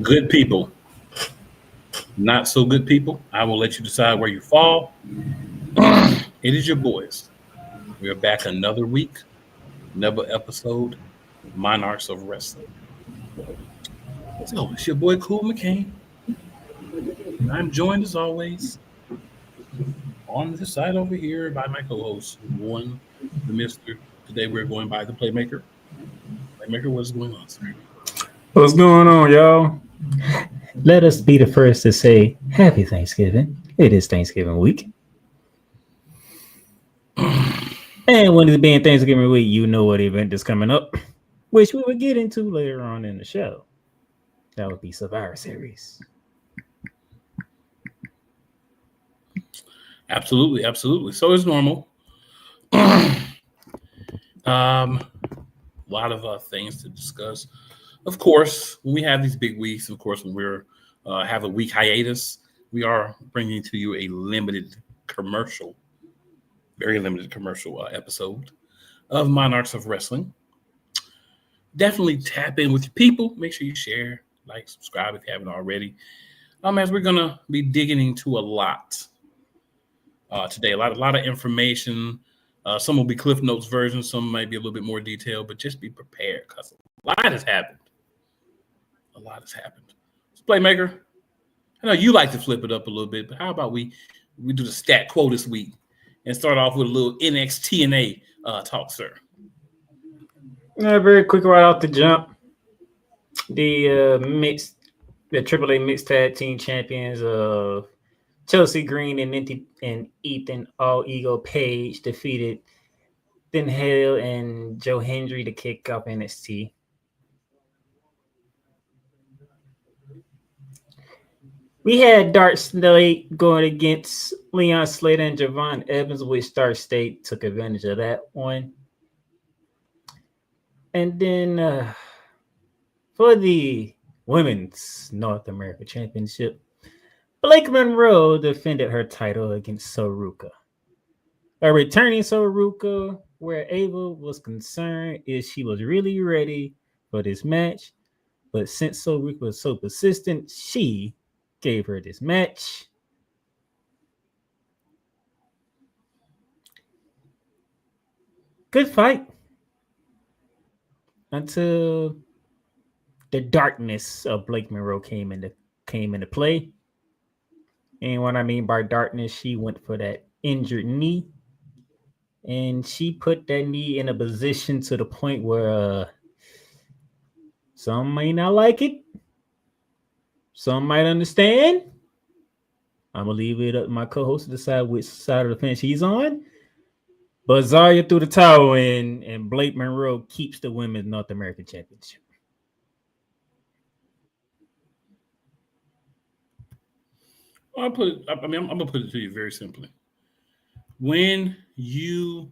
Good people, not so good people. I will let you decide where you fall. It is your boys. We are back another week, another episode, Monarchs of Wrestling. So it's your boy Cool McCain. And I'm joined as always on this side over here by my co-host, one, the Mister. Today we're going by the Playmaker. Playmaker, what's going on, sir? What's going on, y'all? Let us be the first to say Happy Thanksgiving. It is Thanksgiving week. And when it's being Thanksgiving week, you know what event is coming up, which we will get into later on in the show. That would be Survivor Series. Absolutely. So it's normal. A lot of things to discuss. Of course, when we have these big weeks, of course, when we're have a week hiatus, we are bringing to you a very limited commercial episode of Monarchs of Wrestling. Definitely tap in with your people. Make sure you share, like, subscribe if you haven't already. As we're gonna be digging into a lot today, a lot of information. Some will be Cliff Notes version, some might be a little bit more detailed, but just be prepared because a lot has happened. Playmaker, I know you like to flip it up a little bit, but how about we do the stat quo this week and start off with a little NXT talk, sir? Yeah, very quick right off the jump. The AAA mixed tag team champions of Chelsea Green and Ethan All Ego Page defeated Finn Hale and Joe Hendry to kick off NXT. We had Dark Slate going against Leon Slater and Javon Evans, which Dark State took advantage of that one. And then for the Women's North America Championship, Blake Monroe defended her title against Soruka. A returning Soruka, where Ava was concerned if she was really ready for this match, but since Soruka was so persistent, she gave her this match. Good fight until the darkness of Blake Monroe came into play. And what I mean by darkness, she went for that injured knee, and she put that knee in a position to the point where some may not like it, some might understand. I'm gonna leave it up to my co-host to decide which side of the fence he's on. But Zarya threw the towel in, and Blake Monroe keeps the Women's North American Championship. I'm gonna put it to you very simply. When you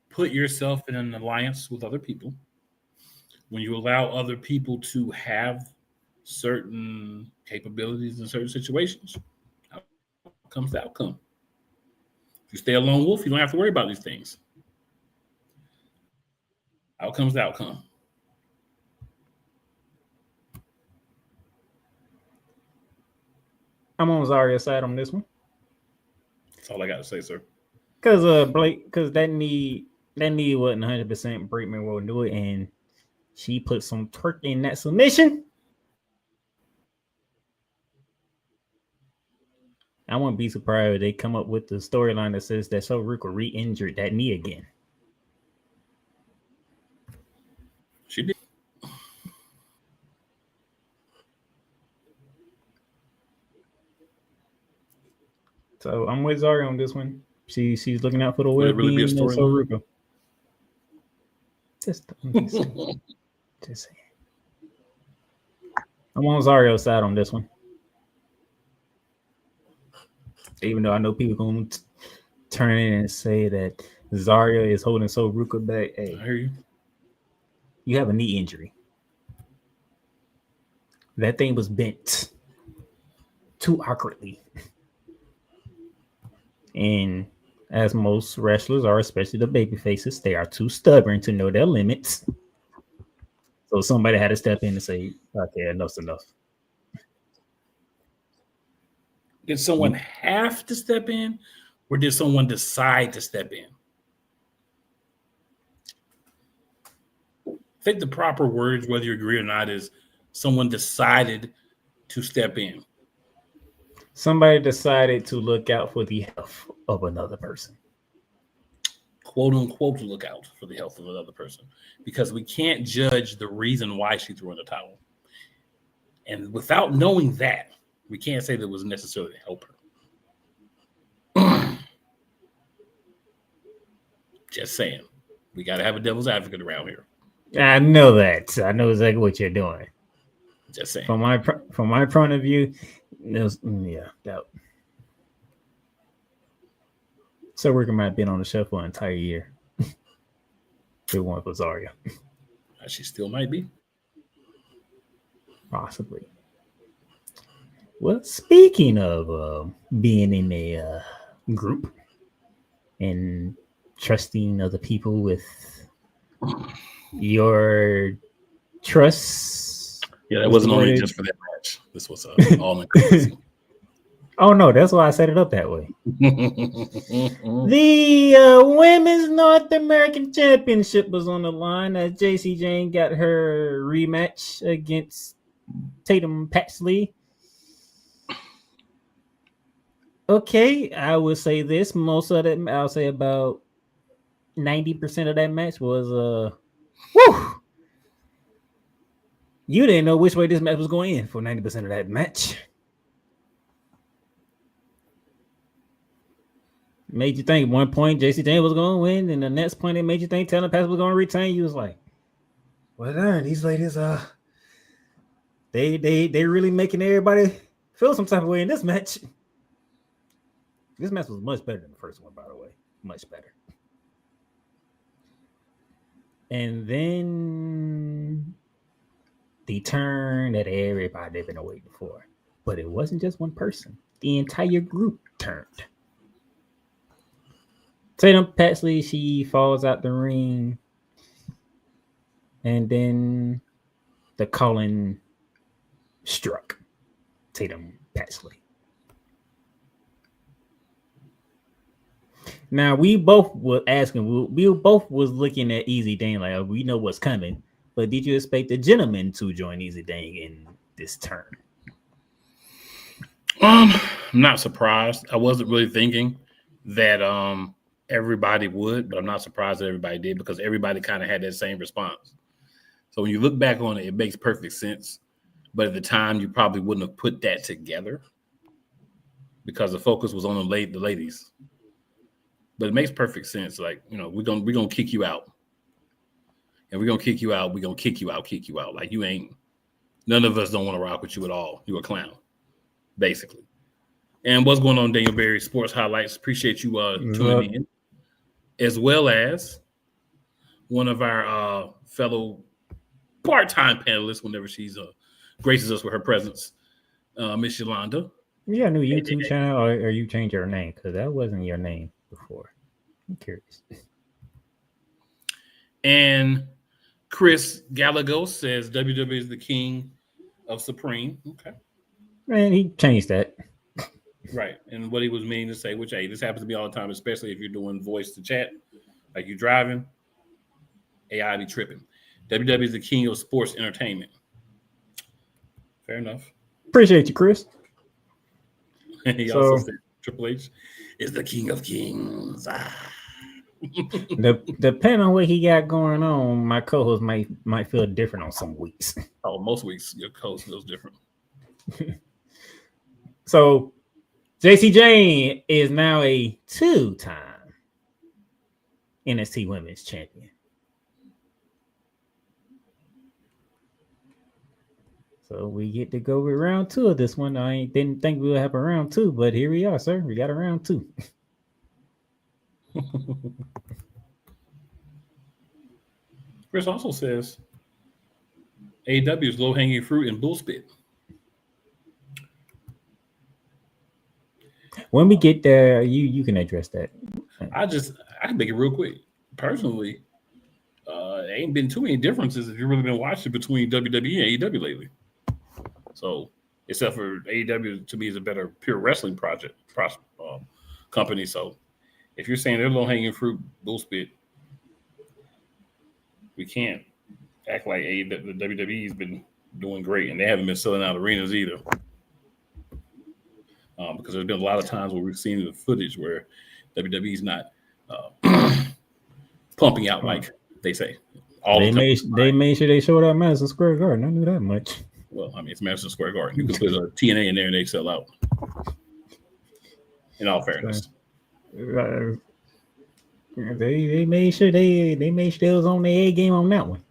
put yourself in an alliance with other people, when you allow other people to have certain capabilities in certain situations, out comes the outcome. If you stay a lone wolf, you don't have to worry about these things. Out comes the outcome. I'm on Zarya's side on this one. That's all I got to say, sir. Because that knee wasn't 100% Blake Monroe do it, and she put some twerk in that submission. I wouldn't be surprised if they come up with the storyline that says that Soruka re-injured that knee again. She did. So I'm with Zarya on this one. She's looking out for the Really well-being of Soruka. Just saying. I'm on Zarya's side on this one. Even though I know people going to turn in and say that Zarya is holding Soruka back. Hey, I hear you. You have a knee injury. That thing was bent too awkwardly. And as most wrestlers are, especially the baby faces, they are too stubborn to know their limits. So somebody had to step in and say, "Okay, enough's enough." Did someone have to step in, or did someone decide to step in? I think the proper words, whether you agree or not, is someone decided to step in. Somebody decided to look out for the health of another person. Quote unquote, to look out for the health of another person, because we can't judge the reason why she threw in the towel. And without knowing that, we can't say that it was necessarily to help her. Just saying. We got to have a devil's advocate around here. I know that. I know exactly what you're doing. Just saying. From my point of view, yeah, doubt. So Worker might have been on the show for an entire year. It won for Zarya. She still might be. Possibly. Well, speaking of being in a group and trusting other people with your trust. Yeah, that wasn't only just for that match. This was all inclusive. Oh no, that's why I set it up that way. The Women's North American Championship was on the line as JC Jane got her rematch against Tatum Paxley. Okay, I would say this. Most of it, I'll say about 90% of that match was whew. You didn't know which way this match was going in for 90% of that match. Made you think one point JC Jane was going to win, and the next point it made you think Tatum Paxley was going to retain. You was like, well, darn, these ladies they really making everybody feel some type of way in this match. This match was much better than the first one, by the way. Much better. And then the turn that everybody had been waiting for. But it wasn't just one person. The entire group turned. Tatum Paxley, she falls out the ring. And then the calling struck Tatum Paxley. Now we both were asking. We both was looking at Easy Dane like we know what's coming. But did you expect the gentleman to join Easy Dane in this turn? I'm not surprised. I wasn't really thinking that everybody would, but I'm not surprised that everybody did because everybody kind of had that same response. So when you look back on it, it makes perfect sense. But at the time, you probably wouldn't have put that together because the focus was on the ladies. But it makes perfect sense. Like, you know, we're gonna kick you out. And we're gonna kick you out. We're gonna kick you out. Like you ain't none of us don't want to rock with you at all. You're a clown, basically. And what's going on, Daniel Berry Sports Highlights? Appreciate you tuning in. As well as one of our fellow part-time panelists whenever she's graces us with her presence, Miss Yolanda. You got a new YouTube channel or you changed your name? Because that wasn't your name before. I'm curious. And Chris Gallagher says WWE is the king of Supreme. Okay. Man, he changed that. Right. And what he was meaning to say, which, hey, this happens to me all the time, especially if you're doing voice to chat, like you're driving, AI be tripping. WWE is the king of sports entertainment. Fair enough. Appreciate you, Chris. And he also said Triple H is the king of kings. Depending on what he got going on, my co-host might feel different on some weeks. Oh, most weeks your co-host feels different. So JC Jane is now a 2-time NXT Women's Champion. So we get to go with round 2 of this one. I didn't think we would have a round 2, but here we are, sir. We got a round 2. Chris also says AEW is low-hanging fruit and bullspit. When we get there, you can address that. I can make it real quick. Personally, There ain't been too many differences if you've really been watching between WWE and AEW lately. So, except for AEW, to me, is a better pure wrestling company. So, if you're saying they're low hanging fruit bullshit, we can't act like the WWE's been doing great, and they haven't been selling out arenas either. Because there's been a lot of times where we've seen the footage where WWE's not pumping out like they say. They made sure they showed up Madison Square Garden. I knew that much. Well, I mean, it's Madison Square Garden. You can put a TNA in there and they sell out. In all fairness, they made sure they was on their A game on that one.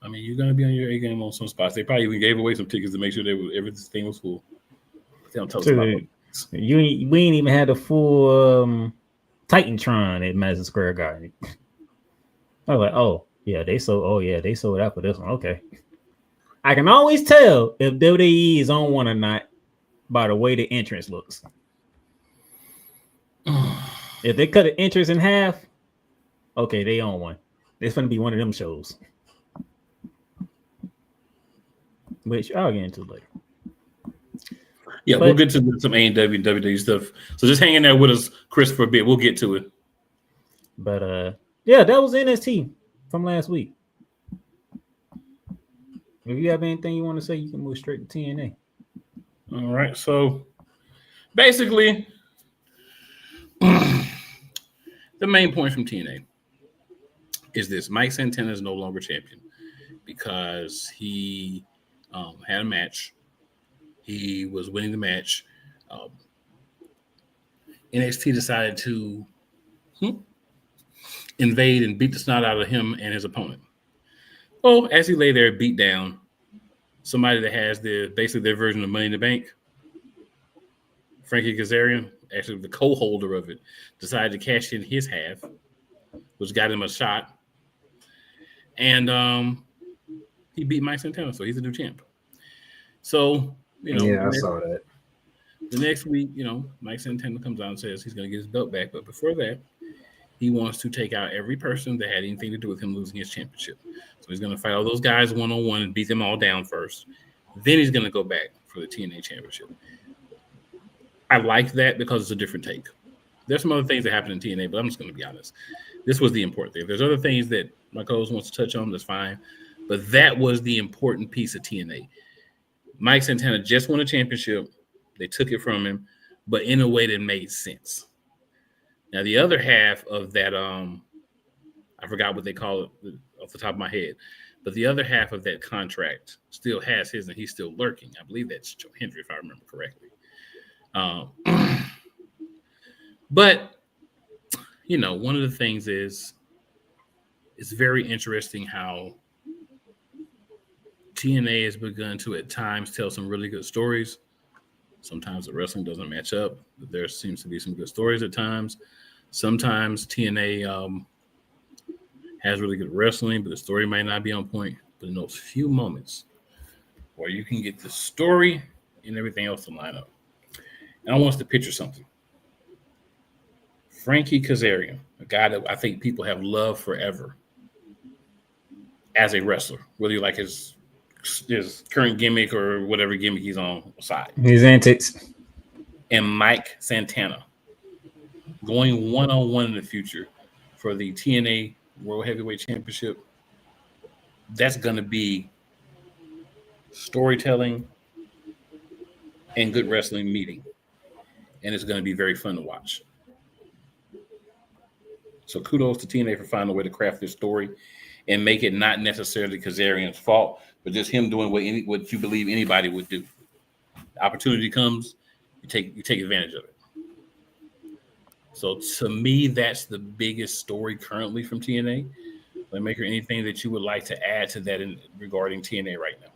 I mean, you're gonna be on your A game on some spots. They probably even gave away some tickets to make sure everything was full. They don't tell us about it. We ain't even had a full Titantron at Madison Square Garden. I was like, oh yeah, they sold out for this one. Okay. I can always tell if WWE is on one or not by the way the entrance looks. If they cut the entrance in half, okay, they on one. It's gonna be one of them shows. Which I'll get into later. Yeah, we'll get to some AEW and WWE stuff. So just hang in there with us, Chris, for a bit. We'll get to it. But yeah, that was NXT from last week. If you have anything you want to say, you can move straight to TNA. All right. So basically, the main point from TNA is this: Mike Santana is no longer champion because he had a match. He was winning the match. NXT decided to invade and beat the snot out of him and his opponent. Well, as he lay there beat down, somebody that has basically their version of Money in the Bank, Frankie Kazarian, actually the co-holder of it, decided to cash in his half, which got him a shot. And he beat Mike Santana, so he's a new champ. So, I saw that. The next week, Mike Santana comes out and says he's going to get his belt back. But before that, he wants to take out every person that had anything to do with him losing his championship. So he's going to fight all those guys one-on-one and beat them all down first. Then he's going to go back for the TNA championship. I like that because it's a different take. There's some other things that happen in TNA, but I'm just going to be honest. This was the important thing. If there's other things that my co-host wants to touch on, that's fine. But that was the important piece of TNA. Mike Santana just won a championship. They took it from him, but in a way that made sense. Now, the other half of that, I forgot what they call it off the top of my head, but the other half of that contract still has his, and he's still lurking. I believe that's Joe Hendry, if I remember correctly. But, one of the things is it's very interesting how TNA has begun to, at times, tell some really good stories. Sometimes the wrestling doesn't match up, but there seems to be some good stories at times. Sometimes TNA has really good wrestling, but the story might not be on point. But in those few moments where you can get the story and everything else to line up. And I want us to picture something. Frankie Kazarian, a guy that I think people have loved forever as a wrestler, whether you like his current gimmick or whatever gimmick he's on aside. His antics. And Mike Santana going one-on-one in the future for the TNA World Heavyweight Championship. That's going to be storytelling and good wrestling meeting. And it's going to be very fun to watch. So kudos to TNA for finding a way to craft this story and make it not necessarily Kazarian's fault, but just him doing what you believe anybody would do. The opportunity comes, you take advantage of it. So to me, that's the biggest story currently from TNA. Playmaker, anything that you would like to add to that regarding TNA right now?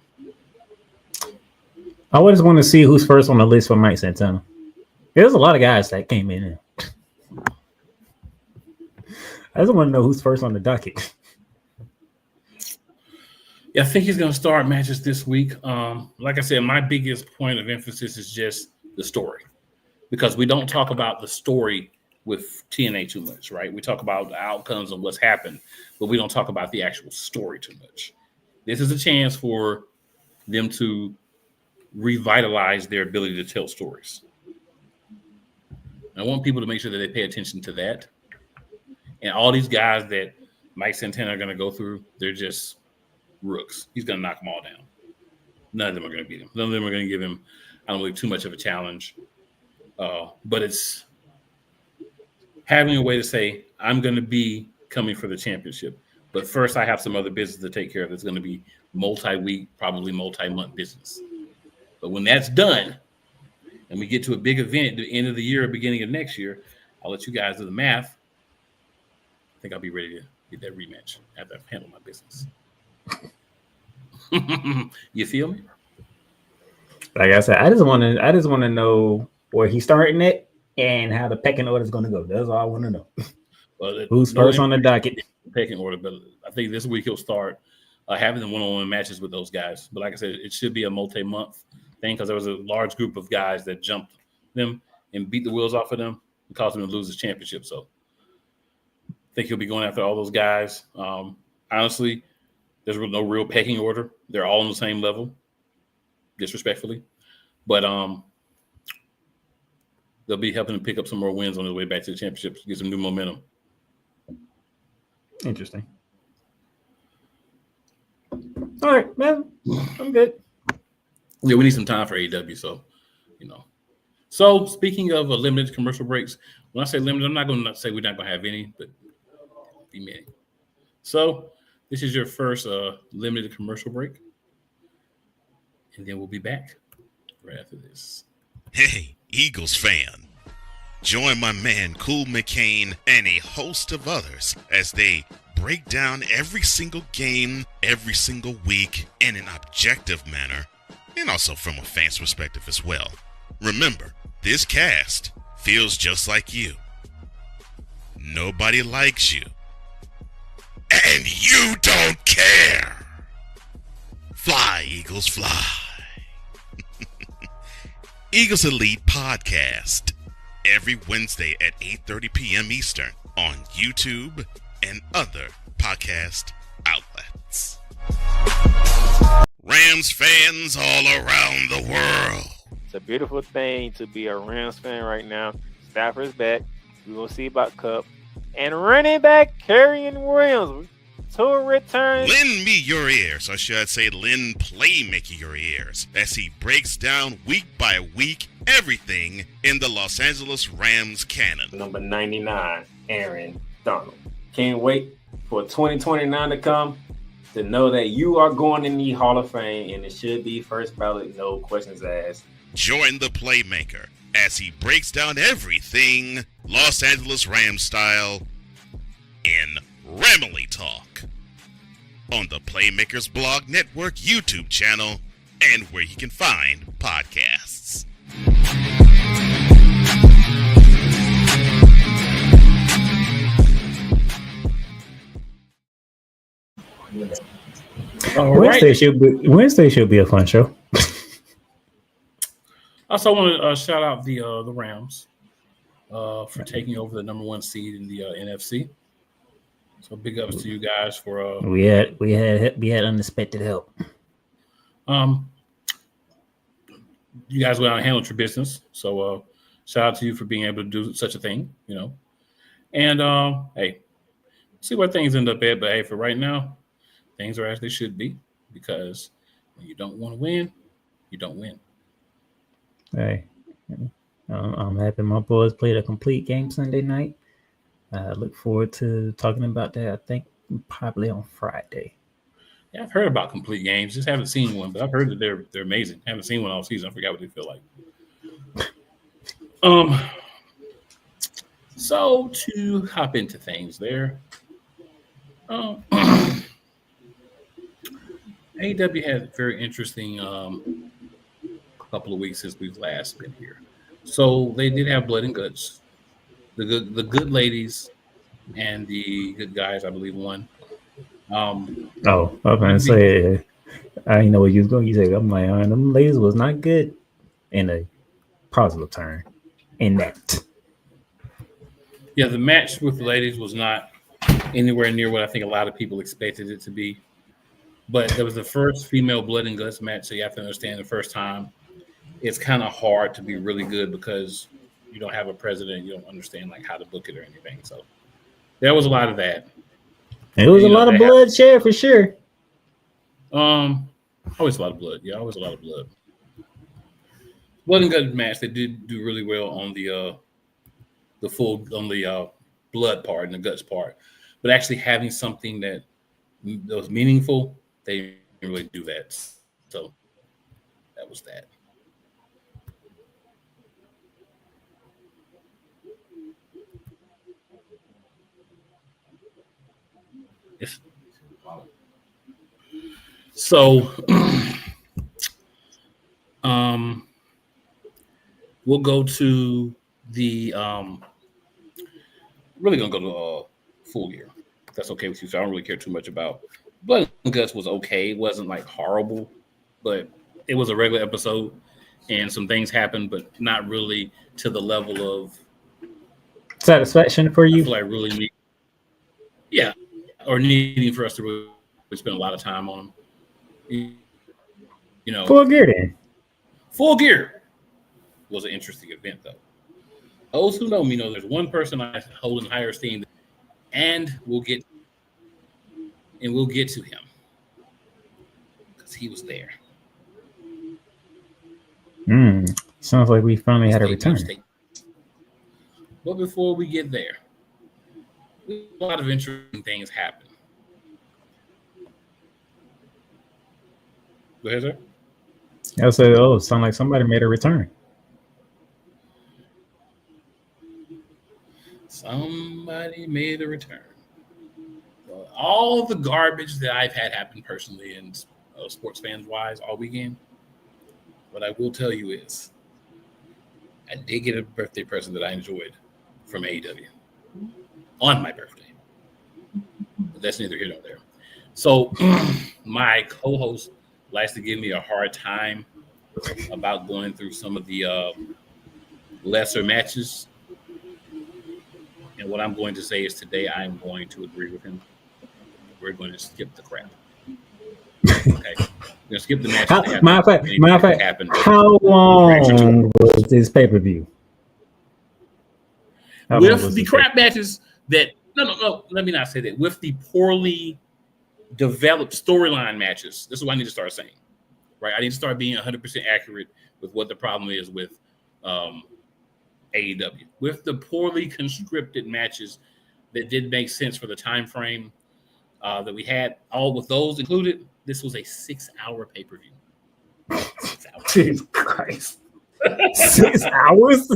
I just want to see who's first on the list for Mike Santana. There's a lot of guys that came in. I just want to know who's first on the docket. Yeah, I think he's going to start matches this week. Like I said, my biggest point of emphasis is just the story, because we don't talk about the story with TNA too much, right? We talk about the outcomes of what's happened, but we don't talk about the actual story too much. This is a chance for them to revitalize their ability to tell stories. I want people to make sure that they pay attention to that. And all these guys that Mike Santana are going to go through, they're just rooks. He's going to knock them all down. None of them are going to beat him. None of them are going to give him, I don't believe, too much of a challenge. But it's having a way to say, I'm going to be coming for the championship. But first, I have some other business to take care of. That's going to be multi-week, probably multi-month business. But when that's done, and we get to a big event at the end of the year or beginning of next year, I'll let you guys do the math. I think I'll be ready to get that rematch after I've handled my business. You feel me? Like I said, I just want to know where he's starting it and how the pecking order is going to go. That's all I want to know. Well, who's first on the docket? Pecking order, but I think this week he'll start having the one-on-one matches with those guys. But like I said, it should be a multi-month thing because there was a large group of guys that jumped them and beat the wheels off of them and caused them to lose his championship. So I think he'll be going after all those guys. Honestly, there's no real pecking order. They're all on the same level, disrespectfully. But they'll be helping him pick up some more wins on his way back to the championship to get some new momentum. Interesting. All right, man. I'm good. Yeah, we need some time for AEW, so, you know. So, speaking of limited commercial breaks, when I say limited, I'm not going to say we're not going to have any, but be many. So, this is your first limited commercial break, and then we'll be back right after this. Hey, Eagles fan. Join my man Cool McCain and a host of others as they break down every single game, every single week in an objective manner, and also from a fan's perspective as well. Remember, this cast feels just like you. Nobody likes you. And you don't care. Fly, Eagles, fly. Eagles Elite Podcast. Every Wednesday at 8:30 p.m. Eastern on YouTube and other podcast outlets. Rams fans all around the world. It's a beautiful thing to be a Rams fan right now. Stafford's back. We will see about Cup. And running back Kerryon Williams to return. Lend me your ears, or should I say lend Playmaker your ears, as he breaks down week by week everything in the Los Angeles Rams canon. Number 99, Aaron Donald. Can't wait for 2029 to come to know that you are going in the Hall of Fame, and it should be first ballot, no questions asked. Join the Playmaker as he breaks down everything Los Angeles Rams style in Ramily Talk on the Playmakers Blog Network YouTube channel and where you can find podcasts. Wednesday should be a fun show. Also, I want to shout out the Rams for taking over the number one seed in the NFC. So big ups to you guys for we had unexpected help. You guys went out and handled your business. So shout out to you for being able to do such a thing, you know. And hey, see where things end up at. But hey, for right now, things are as they should be, because when you don't want to win, you don't win. Hey, I'm happy my boys played a complete game Sunday night. I look forward to talking about that, I think, probably on Friday. Yeah, I've heard about complete games. Just haven't seen one, but I've heard that they're amazing. Haven't seen one all season. I forgot what they feel like. So to hop into things there, AEW had a very interesting couple of weeks since we've last been here. So they did have blood and guts. The good ladies and the good guys, I believe, won. I was gonna say, I didn't know what you was going. You said, I'm like, them ladies was not good in a positive turn in that. Yeah, the match with the ladies was not anywhere near what I think a lot of people expected it to be. But there was the first female blood and guts match, so you have to understand the first time it's kind of hard to be really good because you don't have a president, you don't understand like how to book it or anything. So there was a lot of that. It was And, a lot of bloodshed for sure. Always a lot of blood. Yeah, always a lot of blood. Blood and guts match. They did do really well on the full on the blood part and the guts part, but actually having something that was meaningful, they didn't really do that. So that was that. Yes. So um, we'll go to the really gonna go to Full Gear. If that's okay with you. So I don't really care too much about Blood and Guts was okay. It wasn't like horrible, but it was a regular episode and some things happened, but not really to the level of Satisfaction for I you? feel like really need, yeah, or needing for us to really spend a lot of time on them. You know, Full Gear then. Full Gear was an interesting event though. Those who know me know there's one person I hold in higher esteem, and we'll get to him because he was there. Sounds like we finally had a return. But before we get there, a lot of interesting things happen. Go ahead, sir. I said, "Oh, sound like somebody made a return." Somebody made a return. Well, all the garbage that I've had happen personally and sports fans wise all weekend, what I will tell you is I did get a birthday present that I enjoyed from AEW on my birthday. But that's neither here nor there. So my co-host likes to give me a hard time about going through some of the lesser matches. And what I'm going to say is today I'm going to agree with him. We're going to skip the crap. Okay. We're going to skip the matches. Matter of fact, how long was this pay-per-view? With the crap matches that no, let me not say that. With the poorly developed storyline matches, this is what I need to start saying. Right? I need to start being 100% accurate with what the problem is with AEW. With the poorly conscripted matches that did make sense for the time frame that we had, all with those included, this was a 6-hour pay-per-view. 6 hours. Jesus Christ. 6 hours?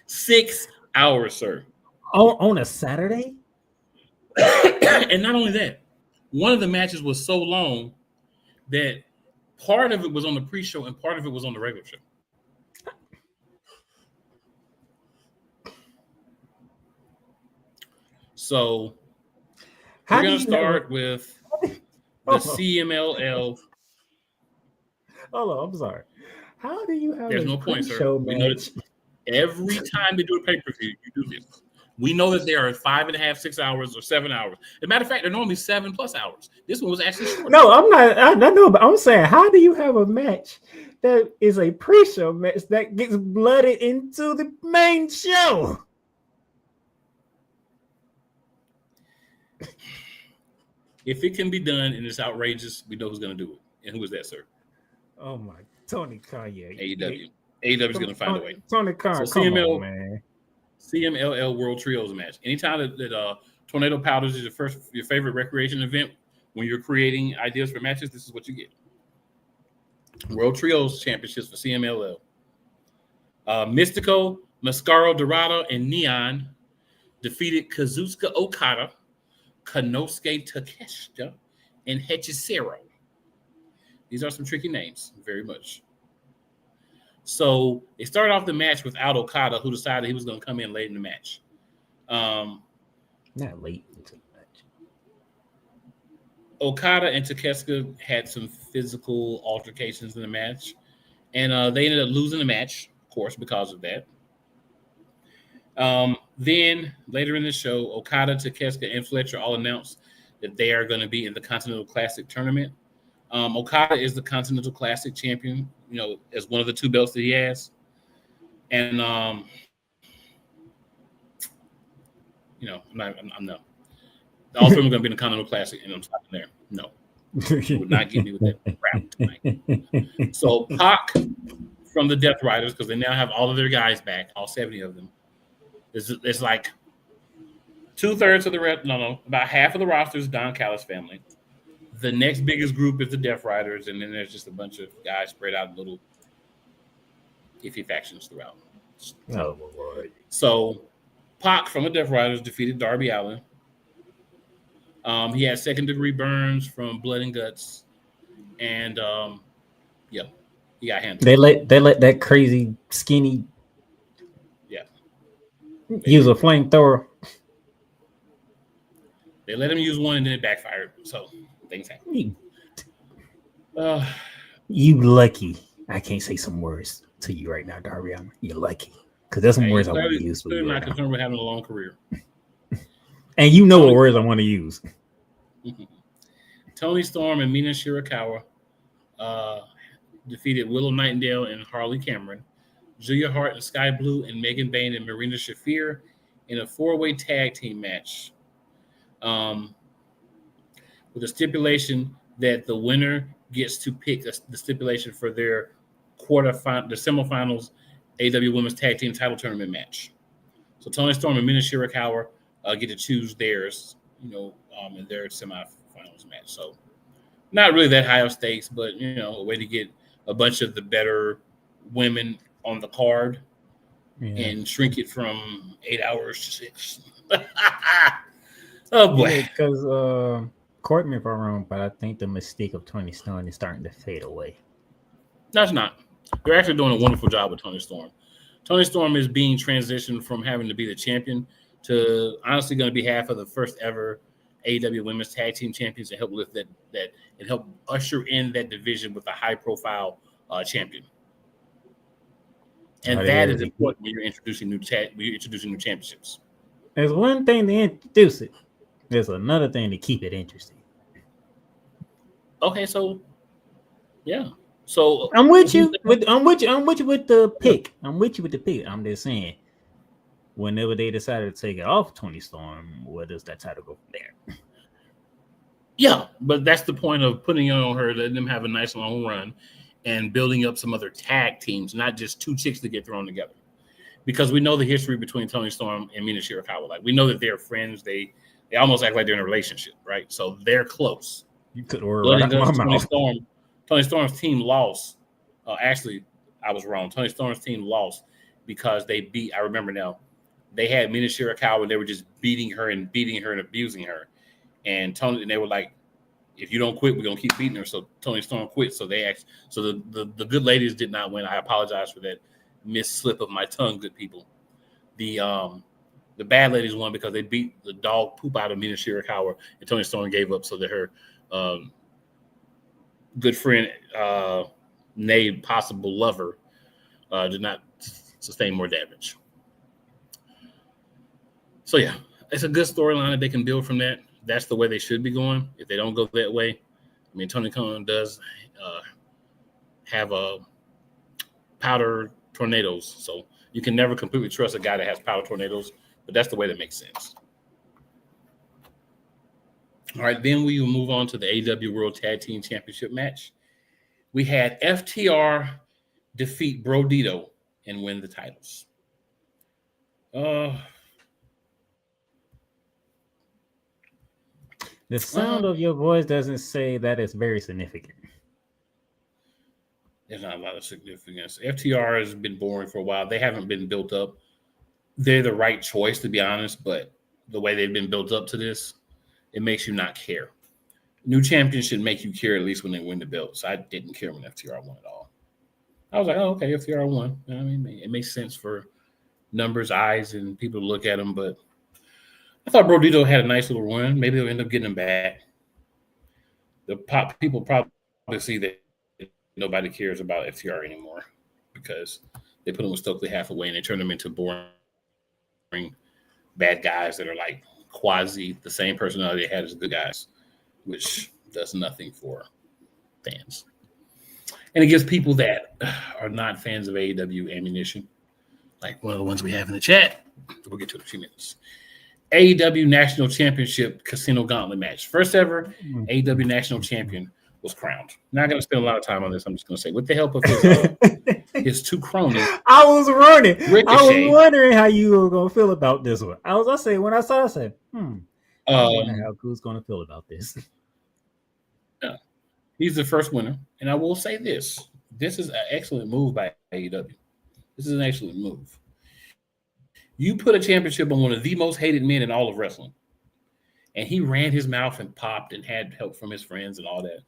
6 hours, sir. On a Saturday? And not only that, one of the matches was so long that part of it was on the pre-show and part of it was on the regular show. So we're going to start with the CMLL. Hold on, I'm sorry. How do you have There's no point, sir. We know that every time they do a pay-per-view, you do this. We know that there are 5.5, 6 hours, or 7 hours. As a matter of fact, they're normally 7+ hours. This one was actually short. No, I'm not. I know, but I'm saying, how do you have a match that is a pre-show match that gets blooded into the main show? If it can be done and it's outrageous, we know who's going to do it. And who is that, sir? Oh my, Tony Khan, yeah. AEW. AEW is going to find a way. Tony Khan, so on, man. CMLL World Trios match. Anytime that Tornado Powders is your favorite recreation event, when you're creating ideas for matches, this is what you get. World Trios Championships for CMLL. Mystico, Mascaro Dorado, and Neon defeated Kazuchika Okada, Konosuke Takeshita, and Hechicero. These are some tricky names, very much. So they started off the match without Okada, who decided he was going to come in late in the match. Not late into the match. Okada and Takeshita had some physical altercations in the match, and they ended up losing the match, of course, because of that. Then later in the show, Okada, Takeshita, and Fletcher all announced that they are going to be in the Continental Classic tournament. Okada is the Continental Classic champion, as one of the two belts that he has. And, I'm no. All three of them are going to be in the Continental Classic, and I'm stopping there. No. You would not get me with that crap tonight. So Pac from the Death Riders, because they now have all of their guys back, all 70 of them. It's like 2/3 of the rest. No, about half of the roster is Don Callis family. The next biggest group is the Death Riders, and then there's just a bunch of guys spread out in little iffy factions throughout. Oh, Lord. So Pac from the Death Riders defeated Darby Allin. He had second-degree burns from blood and guts, and he got handled. They let that crazy skinny use a flamethrower. They let him use one, and then it backfired. So things happen. You lucky. I can't say some words to you right now, Darby. You're lucky, because there's some words I want to use. They're not concerned with having a long career, and you know what words I want to use. Tony Storm and Mina Shirakawa defeated Willow Nightingale and Harley Cameron, Julia Hart and Sky Blue, and Megan Bain and Marina Shafir in a 4-way tag team match, with a stipulation that the winner gets to pick the stipulation for their the semifinals AEW Women's Tag Team Title Tournament match. So Tony Storm and Mina Shirakawa get to choose theirs, in their semifinals match. So not really that high of stakes, but a way to get a bunch of the better women on the card and shrink it from 8 hours to 6. Oh boy! Because correct me if I'm wrong, but I think the mystique of Tony Storm is starting to fade away. That's not. They're actually doing a wonderful job with Tony Storm. Tony Storm is being transitioned from having to be the champion to honestly going to be half of the first ever AEW Women's Tag Team Champions and help lift that and help usher in that division with a high-profile champion. And that is important when you're introducing new championships. There's one thing to introduce it. There's another thing to keep it interesting. Okay, so yeah. So I'm with you. I'm with you with the pick. I'm with you with the pick. I'm just saying, whenever they decided to take it off Tony Storm, where does that title go from there? Yeah, but that's the point of putting it on her, letting them have a nice long run, and building up some other tag teams, not just two chicks to get thrown together. Because we know the history between Tony Storm and Mina Shirakawa. Like, we know that they're friends. They almost act like they're in a relationship, right? So they're close. You could order right out my mouth. Tony Storm's team lost. Actually, I was wrong. Tony Storm's team lost because they beat. I remember now. They had Mina Shirakawa, and they were just beating her and abusing her. And they were like, "If you don't quit, we're gonna keep beating her." So Tony Storm quit. So the good ladies did not win. I apologize for that misslip of my tongue, good people. The bad ladies won because they beat the dog poop out of Mina Shirakawa, and Tony Storm gave up so that her good friend, nay possible lover, did not sustain more damage. So yeah, it's a good storyline that they can build from that. That's the way they should be going. If they don't go that way, I mean, Tony Khan does have a powder tornadoes, so you can never completely trust a guy that has powder tornadoes, but that's the way that makes sense. All right, then we will move on to the AEW World Tag Team Championship match. We had FTR defeat Brodito and win the titles. The sound of your voice doesn't say that it's very significant. There's not a lot of significance. FTR has been boring for a while. They haven't been built up. They're the right choice, to be honest, but the way they've been built up to this, it makes you not care. New champions should make you care at least when they win the belt. So I didn't care when FTR won at all. I was like, oh, okay, FTR won. I mean, it makes sense for numbers, eyes, and people to look at them, but I thought Brodito had a nice little run. Maybe they'll end up getting him back. People probably see that nobody cares about FTR anymore because they put him with Stokely Hathaway and they turned him into boring bad guys that are like quasi the same personality they had as good guys, which does nothing for fans. And it gives people that are not fans of AEW ammunition, like one of the ones we have in the chat. We'll get to it in a few minutes. AEW National Championship Casino Gauntlet match. First ever AEW National Champion was crowned. Not going to spend a lot of time on this. I'm just going to say, with the help of his two cronies. I was running. Ricochet. I was wondering how you were going to feel about this one. I said, when I saw it, I said, I wonder how Cool's going to feel about this. Yeah. He's the first winner. And I will say this. This is an excellent move by AEW. This is an excellent move. You put a championship on one of the most hated men in all of wrestling. And he ran his mouth and popped and had help from his friends and all that.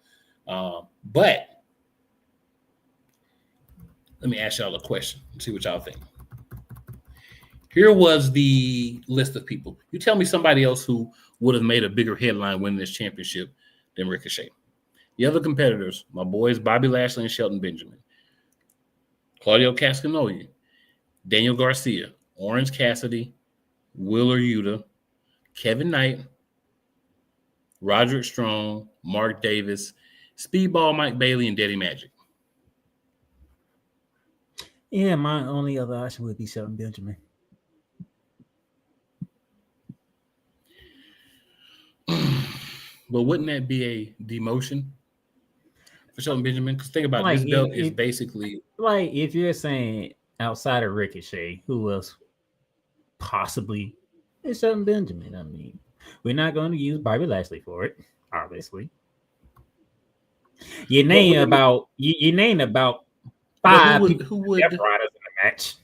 But let me ask y'all a question and see what y'all think. Here was the list of people. You tell me somebody else who would have made a bigger headline winning this championship than Ricochet. The other competitors, my boys Bobby Lashley and Shelton Benjamin, Claudio Castagnoli, Daniel Garcia, Orange Cassidy, Wheeler Yuta, Kevin Knight, Roderick Strong, Mark Davis, Speedball Mike Bailey, and Daddy Magic. Yeah, my only other option would be Shelton Benjamin. But wouldn't that be a demotion for Shelton Benjamin? Because think about it, this belt is basically... Like, if you're saying outside of Ricochet, who else possibly is Shelton Benjamin? I mean, we're not going to use Bobby Lashley for it, obviously. You name about 5 people who would in the match.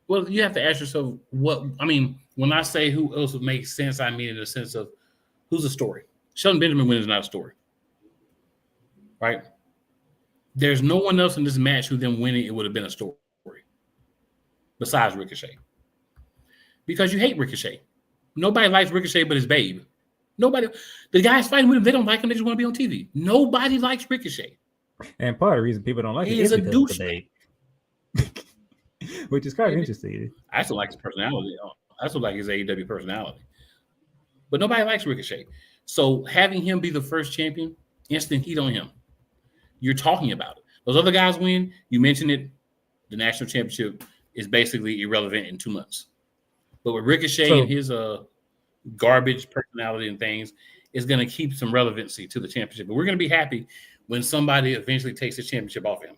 Well, you have to ask yourself when I say who else would make sense, I mean in the sense of who's a story. Shelton Benjamin wins is not a story. Right? There's no one else in this match who then winning it would have been a story. Besides Ricochet. Because you hate Ricochet. Nobody likes Ricochet but his babe. Nobody. The guys fighting with him, they don't like him. They just want to be on TV. Nobody likes Ricochet. And part of the reason people don't like he it is a because douche. Of the babe. Which is kind of interesting. I still like his personality. I still like his AEW personality. But nobody likes Ricochet. So having him be the first champion, instant heat on him. You're talking about it. Those other guys win. You mentioned it. The national championship is basically irrelevant in 2 months. But with Ricochet and his garbage personality and things, it's going to keep some relevancy to the championship. But we're going to be happy when somebody eventually takes the championship off him.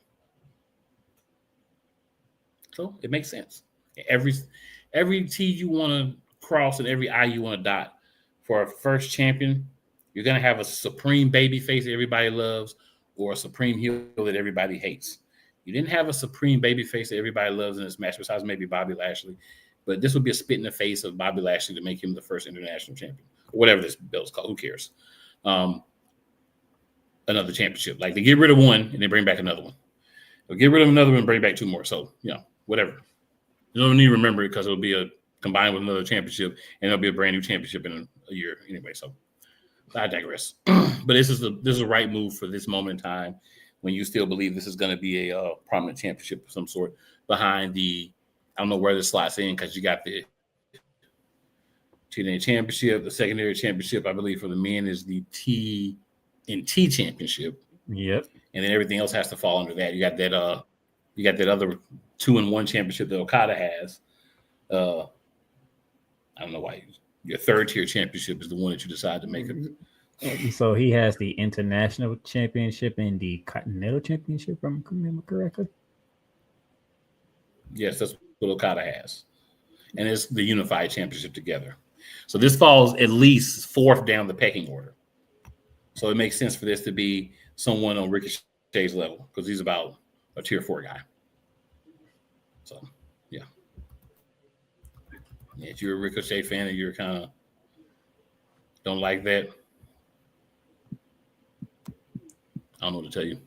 So it makes sense. Every T you want to cross and every I you want to dot for a first champion, you're going to have a supreme baby face that everybody loves or a supreme heel that everybody hates. You didn't have a supreme baby face that everybody loves in this match besides maybe Bobby Lashley. But this would be a spit in the face of Bobby Lashley to make him the first international champion. Or whatever this belt's called. Who cares? Another championship. Like they get rid of one and they bring back another one. They'll get rid of another one and bring back 2 more. So, whatever. You don't need to remember it because it'll be combined with another championship and it'll be a brand new championship in a year anyway. So I digress. But this is the right move for this moment in time when you still believe this is going to be a prominent championship of some sort behind the, I don't know where this slots in because you got the TNA championship, the secondary championship, I believe for the men is the TNT championship. Yep. And then everything else has to fall under that. You got that other 2-in-1 championship that Okada has. I don't know why your third tier championship is the one that you decide to make it. So he has the international championship and the continental championship, if I remember correctly. Yes, that's what Okada has. And it's the unified championship together. So this falls at least 4th down the pecking order. So it makes sense for this to be someone on Ricochet's level because he's about a tier 4 guy. So, yeah. If you're a Ricochet fan and you're kind of don't like that, I don't know what to tell you.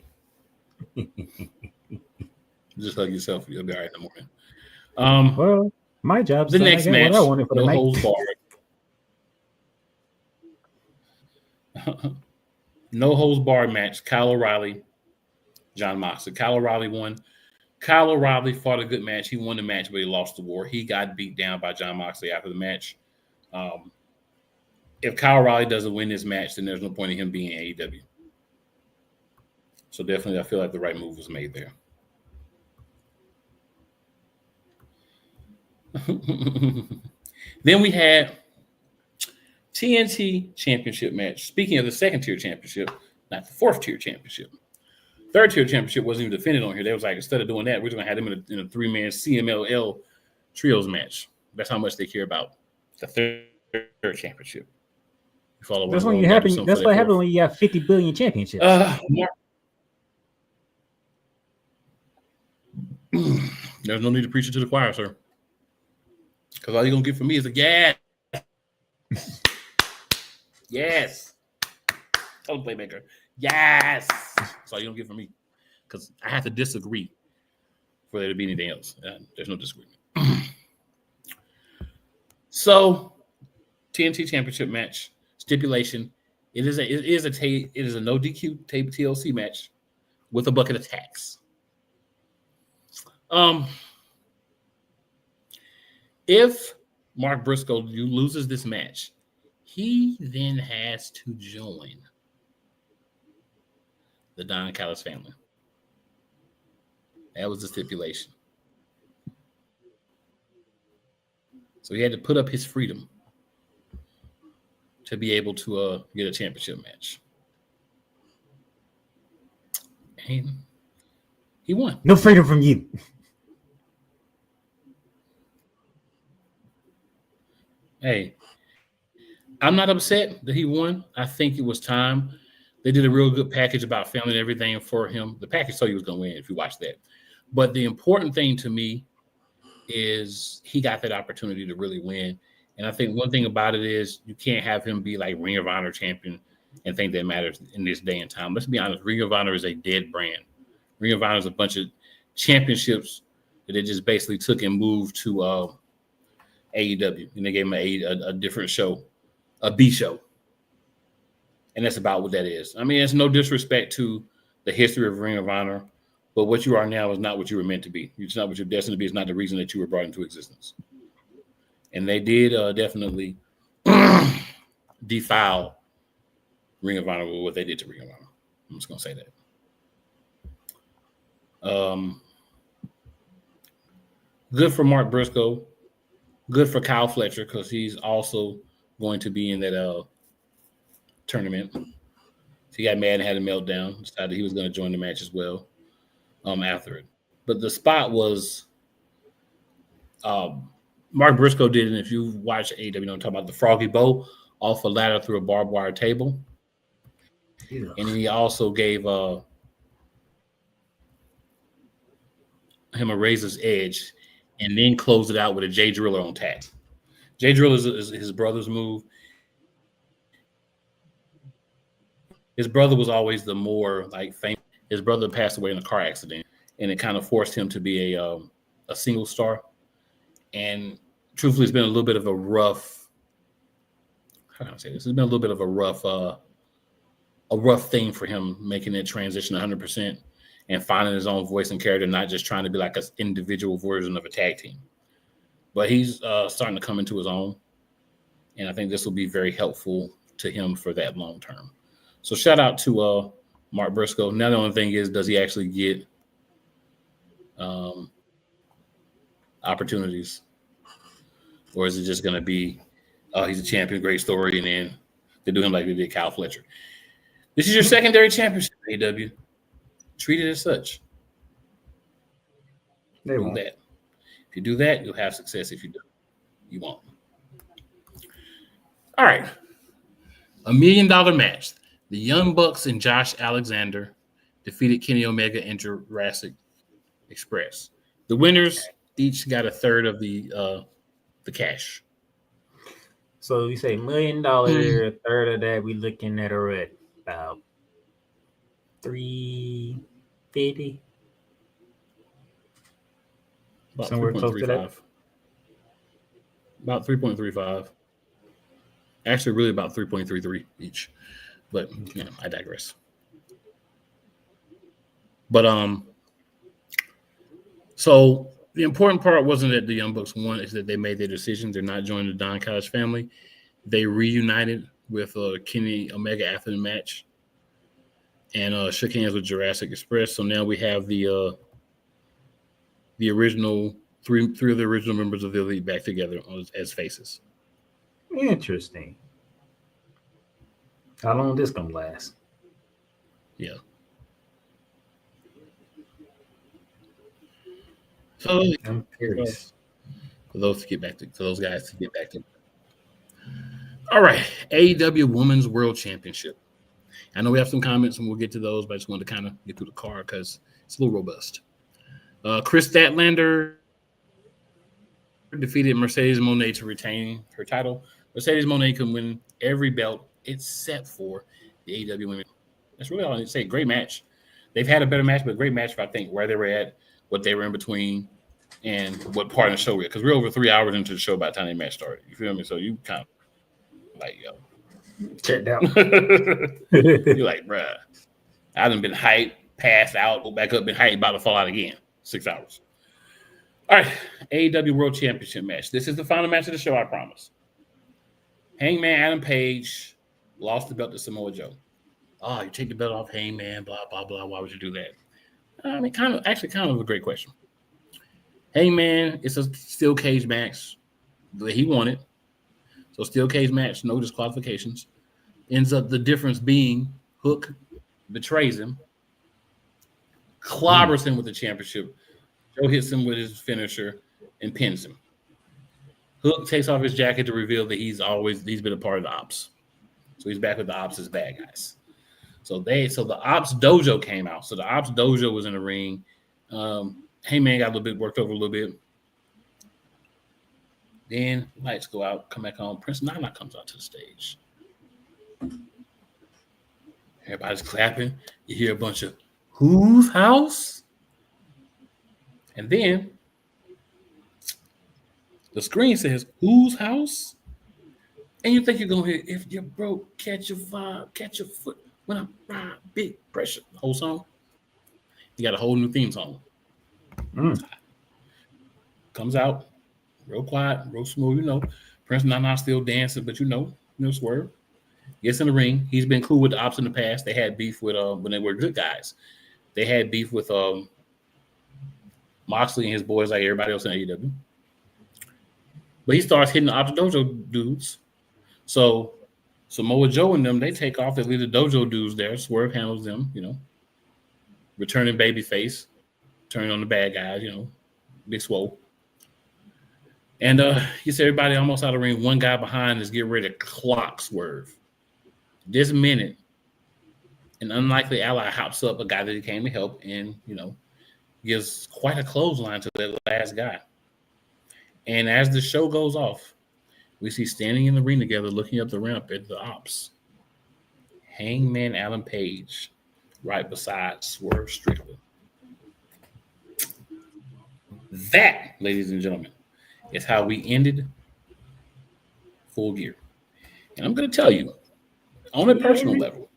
Just hug yourself. You'll be all right in the morning. Well, my job's the next match. What I wanted for no the holds barred. No holds barred match. Kyle O'Reilly, John Moxley. Kyle O'Reilly won. Kyle O'Reilly fought a good match. He won the match, but he lost the war. He got beat down by Jon Moxley after the match. If Kyle O'Reilly doesn't win this match, then there's no point in him being in AEW. So definitely, I feel like the right move was made there. Then we had TNT Championship match. Speaking of the second tier championship, not the fourth tier championship. Third tier championship wasn't even defended on here. They was like, instead of doing that, we're just gonna have them in a 3-man CMLL trios match. That's how much they care about the third championship. You follow? That's when you happen. That's what happens when you have 50 billion championships. There's no need to preach it to the choir, sir. Because all you're gonna get from me is a gas. Yes. Tell the playmaker. Yes. That's all you're gonna get from me. Because I have to disagree for there to be anything else. There's no disagreement. So, TNT Championship match stipulation. It is a no DQ TLC match with a bucket of tax. If Mark Briscoe loses this match, he then has to join the Don Callis family. That was the stipulation. So he had to put up his freedom to be able to get a championship match. And he won. No freedom from you. Hey, I'm not upset that he won. I think it was time. They did a real good package about family and everything for him. The package told you he was going to win if you watch that. But the important thing to me is he got that opportunity to really win. And I think one thing about it is you can't have him be like Ring of Honor champion and think that matters in this day and time. Let's be honest. Ring of Honor is a dead brand. Ring of Honor is a bunch of championships that they just basically took and moved to AEW. And they gave him a different show, a B show. And that's about what that is. I mean, it's no disrespect to the history of Ring of Honor, but what you are now is not what you were meant to be. It's not what you're destined to be. It's not the reason that you were brought into existence. And they did definitely defile Ring of Honor with what they did to Ring of Honor. I'm just going to say that. Good for Mark Briscoe. Good for Kyle Fletcher because he's also going to be in that tournament. So he got mad and had a meltdown. Decided he was going to join the match as well after it. But the spot was Mark Briscoe did, and if you watch AEW, you know I'm talking about the Froggy Bow off a ladder through a barbed wire table. Yeah. And he also gave him a razor's edge and then closed it out with a J Driller on tap. J Driller is his brother's move. His brother was always the more like famous. His brother passed away in a car accident, and it kind of forced him to be a single star. And truthfully, it's been a little bit of a rough. How can I say this? It's been a little bit of a rough thing for him making that transition 100% and finding his own voice and character, not just trying to be like an individual version of a tag team. But he's starting to come into his own, and I think this will be very helpful to him for that long term. So shout out to Mark Briscoe. Now the only thing is, does he actually get opportunities, or is it just going to be, he's a champion, great story, and then they do him like they did Kyle Fletcher? This is your secondary championship, AEW. Treat it as such. They do won't. that. If you do that, you'll have success. If you don't, you won't. All right. $1 million match. The Young Bucks and Josh Alexander defeated Kenny Omega and Jurassic Express. The winners each got a third of the cash. So you say $1 million, a third of that, we looking at already about $350. About Somewhere close to that. About 3.35. Actually, really about 3.33 each. But I digress. But So the important part wasn't that the Young Bucks won; it's that they made their decision. They're not joining the Don Callis family. They reunited with Kenny Omega after the match, and shook hands with Jurassic Express. So now we have the original three of the original members of the Elite back together as faces. Interesting. How long this gonna last? Yeah. So I'm curious. for those guys to get back to. All right, AEW Women's World Championship. I know we have some comments and we'll get to those, but I just wanted to kind of get through the card because it's a little robust. Chris Statlander defeated Mercedes Moné to retain her title. Mercedes Moné can win every belt except for the AEW Women. That's really all I need to say. Great match. They've had a better match, but a great match for I think where they were at, what they were in between, and what part of the show we're because we're over 3 hours into the show by the time the match started. You feel me? So you kind of like, yo. Checked out. You're like, bruh, I done been hyped, passed out, go back up, been hyped, about to fall out again. 6 hours. All right, AEW World Championship match. This is the final match of the show, I promise. Hangman Adam Page lost the belt to Samoa Joe. Oh, you take the belt off Hangman, blah, blah, blah. Why would you do that? I mean, kind of a great question. Hangman, it's a steel cage match that he wanted. So steel cage match, no disqualifications. Ends up the difference being Hook betrays him, clobbers him with the championship. Joe hits him with his finisher and pins him. Hook takes off his jacket to reveal that he's been a part of the Ops. So he's back with the Ops as bad guys. So the Ops Dojo came out. So the Ops Dojo was in the ring. Heyman got a little bit worked over a little bit. Then lights go out, come back on. Prince Nana comes out to the stage. Everybody's clapping. You hear a bunch of whose house? And then the screen says, whose house? And you think you're going to hear, if you're broke, catch your vibe, catch your foot. When I ride, big pressure. The whole song. You got a whole new theme song. Comes out, real quiet, real smooth, Prince Nana still dancing, but swerve. Gets in the ring. He's been cool with the Ops in the past. They had beef with when they were good guys. They had beef with Moxley and his boys like everybody else in AEW. But he starts hitting the Ops Dojo dudes. So Samoa Joe and them, they take off. They leave the Dojo dudes there. Swerve handles them, returning babyface, turning on the bad guys, Big Swole. And you see everybody almost out of the ring. One guy behind is getting ready to clock Swerve. This minute, an unlikely ally hops up, a guy that he came to help, and gives quite a clothesline to that last guy. And as the show goes off, we see standing in the ring together, looking up the ramp at the Ops, Hangman Adam Page, right beside Swerve Strickland. That, ladies and gentlemen, is how we ended Full Gear. And I'm going to tell you, on a personal level,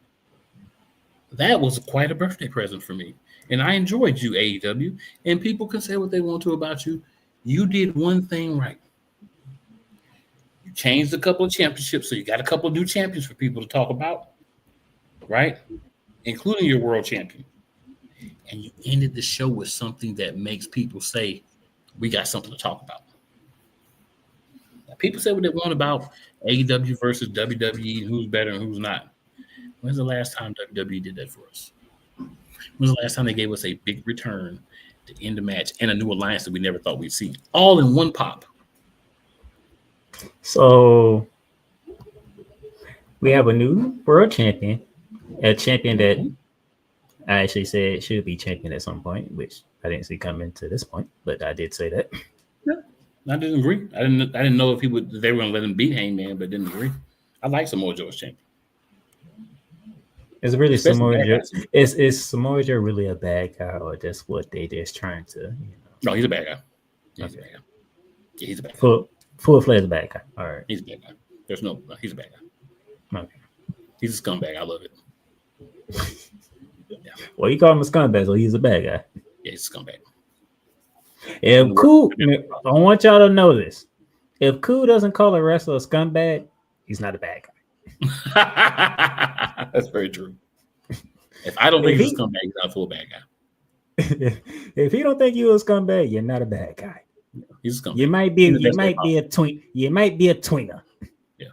that was quite a birthday present for me. And I enjoyed you, AEW. And people can say what they want to about you. You did one thing right. You changed a couple of championships, so you got a couple of new champions for people to talk about, right? Including your world champion. And you ended the show with something that makes people say, we got something to talk about. Now, people say what they want about AEW versus WWE, who's better and who's not. When's the last time WWE did that for us? When's the last time they gave us a big return to end the match and a new alliance that we never thought we'd see? All in one pop. So we have a new world champion, a champion that I actually said should be champion at some point, which I didn't see coming to this point, but I did say that. Yeah, I didn't agree. I didn't know if they were going to let him beat Hangman, but didn't agree. I like Samoa Joe as champion. It's really Samoa Joe. Is Samoa Joe really a bad guy, or just what they just trying to? No, he's a bad guy. He's Okay. a bad guy. Yeah, he's a bad guy. Full-fledged bad guy. All right. He's a bad guy. He's a bad guy. Okay. He's a scumbag. I love it. Well, you call him a scumbag, so he's a bad guy. Yeah, he's a scumbag. If Cool, I want y'all to know this. If Cool doesn't call a wrestler a scumbag, he's not a bad guy. That's very true. If I don't think he's a scumbag, he's not a full bad guy. If he don't think you're a scumbag, you're not a bad guy. He's a scumbag. You might be a tweener. Yeah,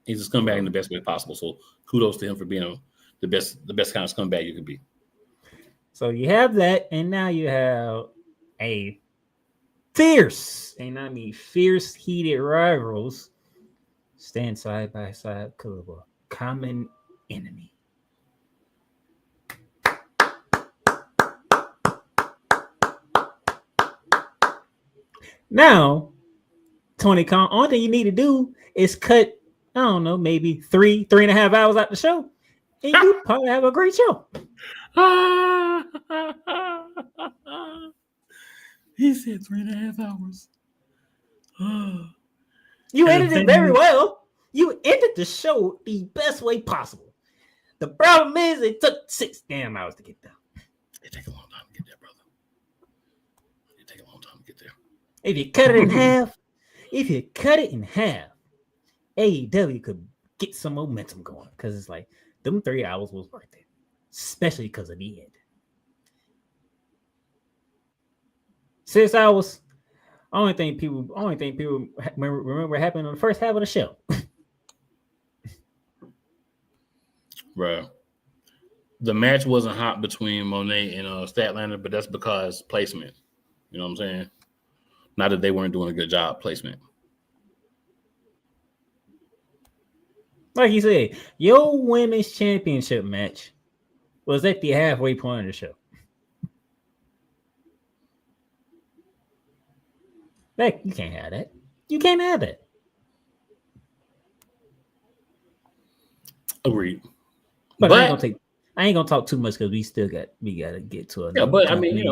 he's a scumbag in the best way possible. So kudos to him for being the best kind of scumbag you can be. So you have that, and now you have a fierce, and I mean fierce, heated rivals stand side by side because of a common enemy. Now, Tony Khan, only thing you need to do is cut, I don't know, maybe 3.5 hours out the show, and you probably have a great show. He said 3.5 hours. You edited it very well. You ended the show the best way possible. The problem is it took 6 damn hours to get there. It takes a long time to get there, brother. It takes a long time to get there. If you cut it in half, AEW could get some momentum going because it's like them 3 hours was worth it, especially because of the end. 6 hours. Only thing people remember what happened in the first half of the show. Bro, the match wasn't hot between Monet and Statlander, but that's because placement. You know what I'm saying? Not that they weren't doing a good job placement. Like you said, your women's championship match was at the halfway point of the show. Like, you can't have that. You can't have that. Agreed. But I ain't gonna talk too much because we gotta get to it. Yeah, but I mean,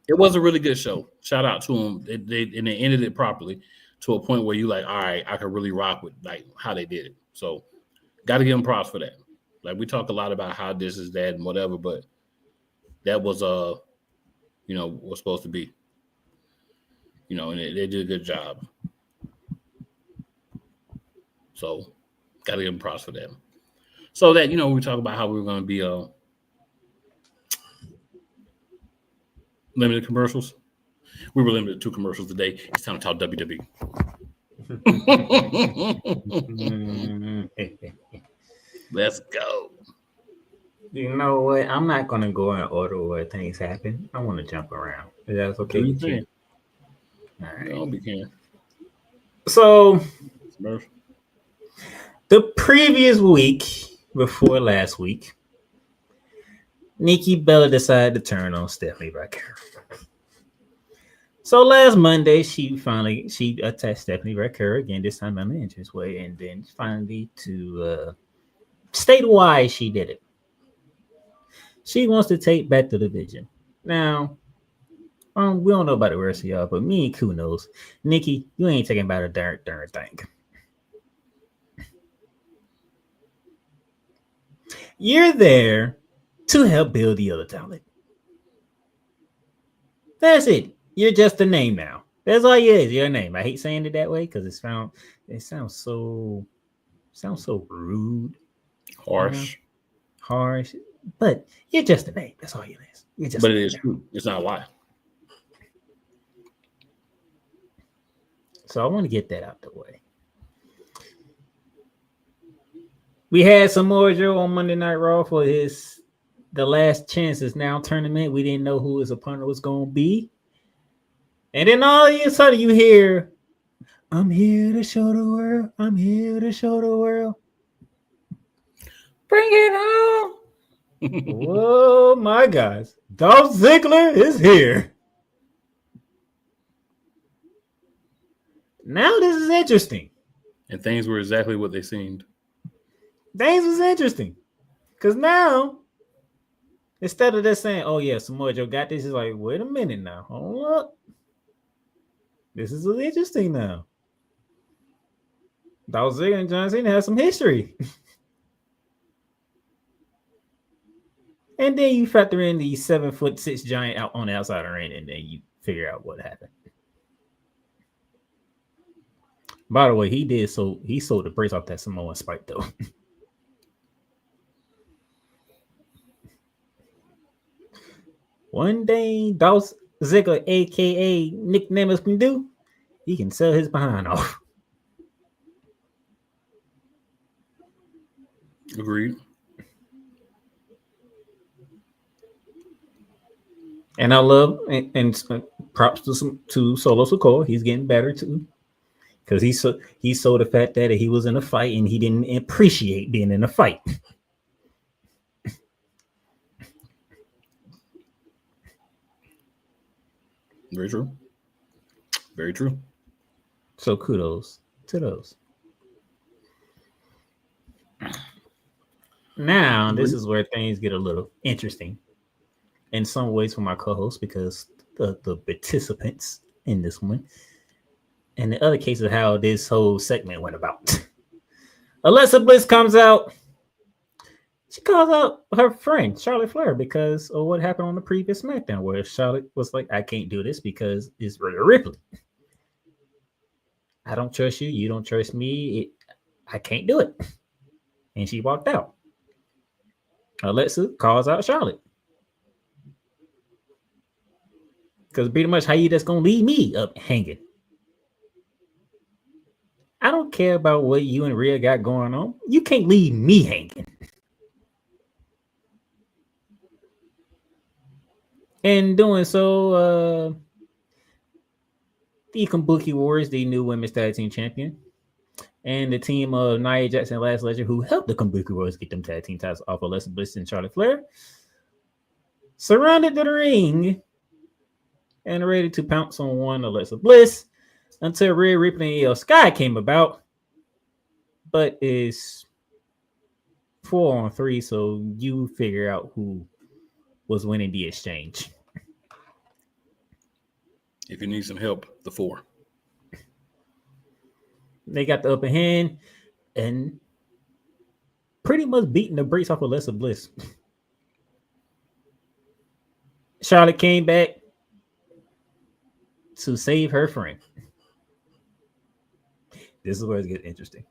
it was a really good show. Shout out to them. They ended it properly to a point where you like, all right, I could really rock with like how they did it. So, got to give them props for that. Like we talk a lot about how this is that and whatever, but that was was supposed to be. And they did a good job. So, got to give them props for that. So that, we talk about how we're going to be limited commercials. We were limited to 2 commercials today. It's time to talk WWE. Let's go. You know what? I'm not going to go in order where things happen. I want to jump around. If that's okay with you. All right. No, we can. So, the previous week, before last week, Nikki Bella decided to turn on Stephanie Vaquero. So last Monday, she attacked Stephanie Vaquero again, this time on the entrance way, and then finally to state why she did it. She wants to take back the division. Now, we don't know about the rest of y'all, but me and Koo knows. Nikki, you ain't taking about a darn thing. You're there to help build the other talent. That's it. You're just a name now. That's all you is. You're a name. I hate saying it that way because it sounds so rude, harsh. But you're just a name. That's all you is. But it is true. It's not a lie. So I want to get that out the way. We had Samoa Joe on Monday Night Raw for the Last Chances Now tournament. We didn't know who his opponent was going to be. And then all of a sudden you hear, I'm here to show the world. I'm here to show the world. Bring it on. Whoa, my guys. Dolph Ziggler is here. Now this is interesting. And things were exactly what they seemed. Things was interesting. Because now, instead of just saying, oh yeah, Samoa Joe got this, is like, wait a minute now. Hold up. This is interesting now. Dolph Ziggler and John Cena have some history. And then you factor in the 7'6" giant out on the outside of the ring, and then you figure out what happened. By the way, he sold the brace off that Samoan Spike though. One day, Dolph Ziggler, aka Nick Nemeth, can do, he can sell his behind off. Agreed. And I love and props to Solo Sikoa. He's getting better too, because he sold the fact that he was in a fight and he didn't appreciate being in a fight. Very true. Very true. So kudos to those. Now, this is where things get a little interesting in some ways for my co-host, because the participants in this one, and the other case of how this whole segment went about. Alexa Bliss comes out. She calls out her friend Charlotte Flair because of what happened on the previous SmackDown, where Charlotte was like, "I can't do this because it's Rhea Ripley. I don't trust you. You don't trust me. I can't do it." And she walked out. Alexa calls out Charlotte. Because pretty much how you just going to leave me up hanging. I don't care about what you and Rhea got going on. You can't leave me hanging. In doing so, the Kabuki Warriors, the new women's tag team champion, and the team of Nia Jax and Last Legend, who helped the Kabuki Warriors get them tag team titles off of Alexa Bliss and Charlotte Flair, surrounded the ring and ready to pounce on one Alexa Bliss until Rhea Ripley and Io Sky came about. But it's 4-on-3, so you figure out who was winning the exchange. If you need some help, the 4. They got the upper hand and pretty much beating the brakes off of Alexa Bliss. Charlotte came back to save her friend. This is where it gets interesting.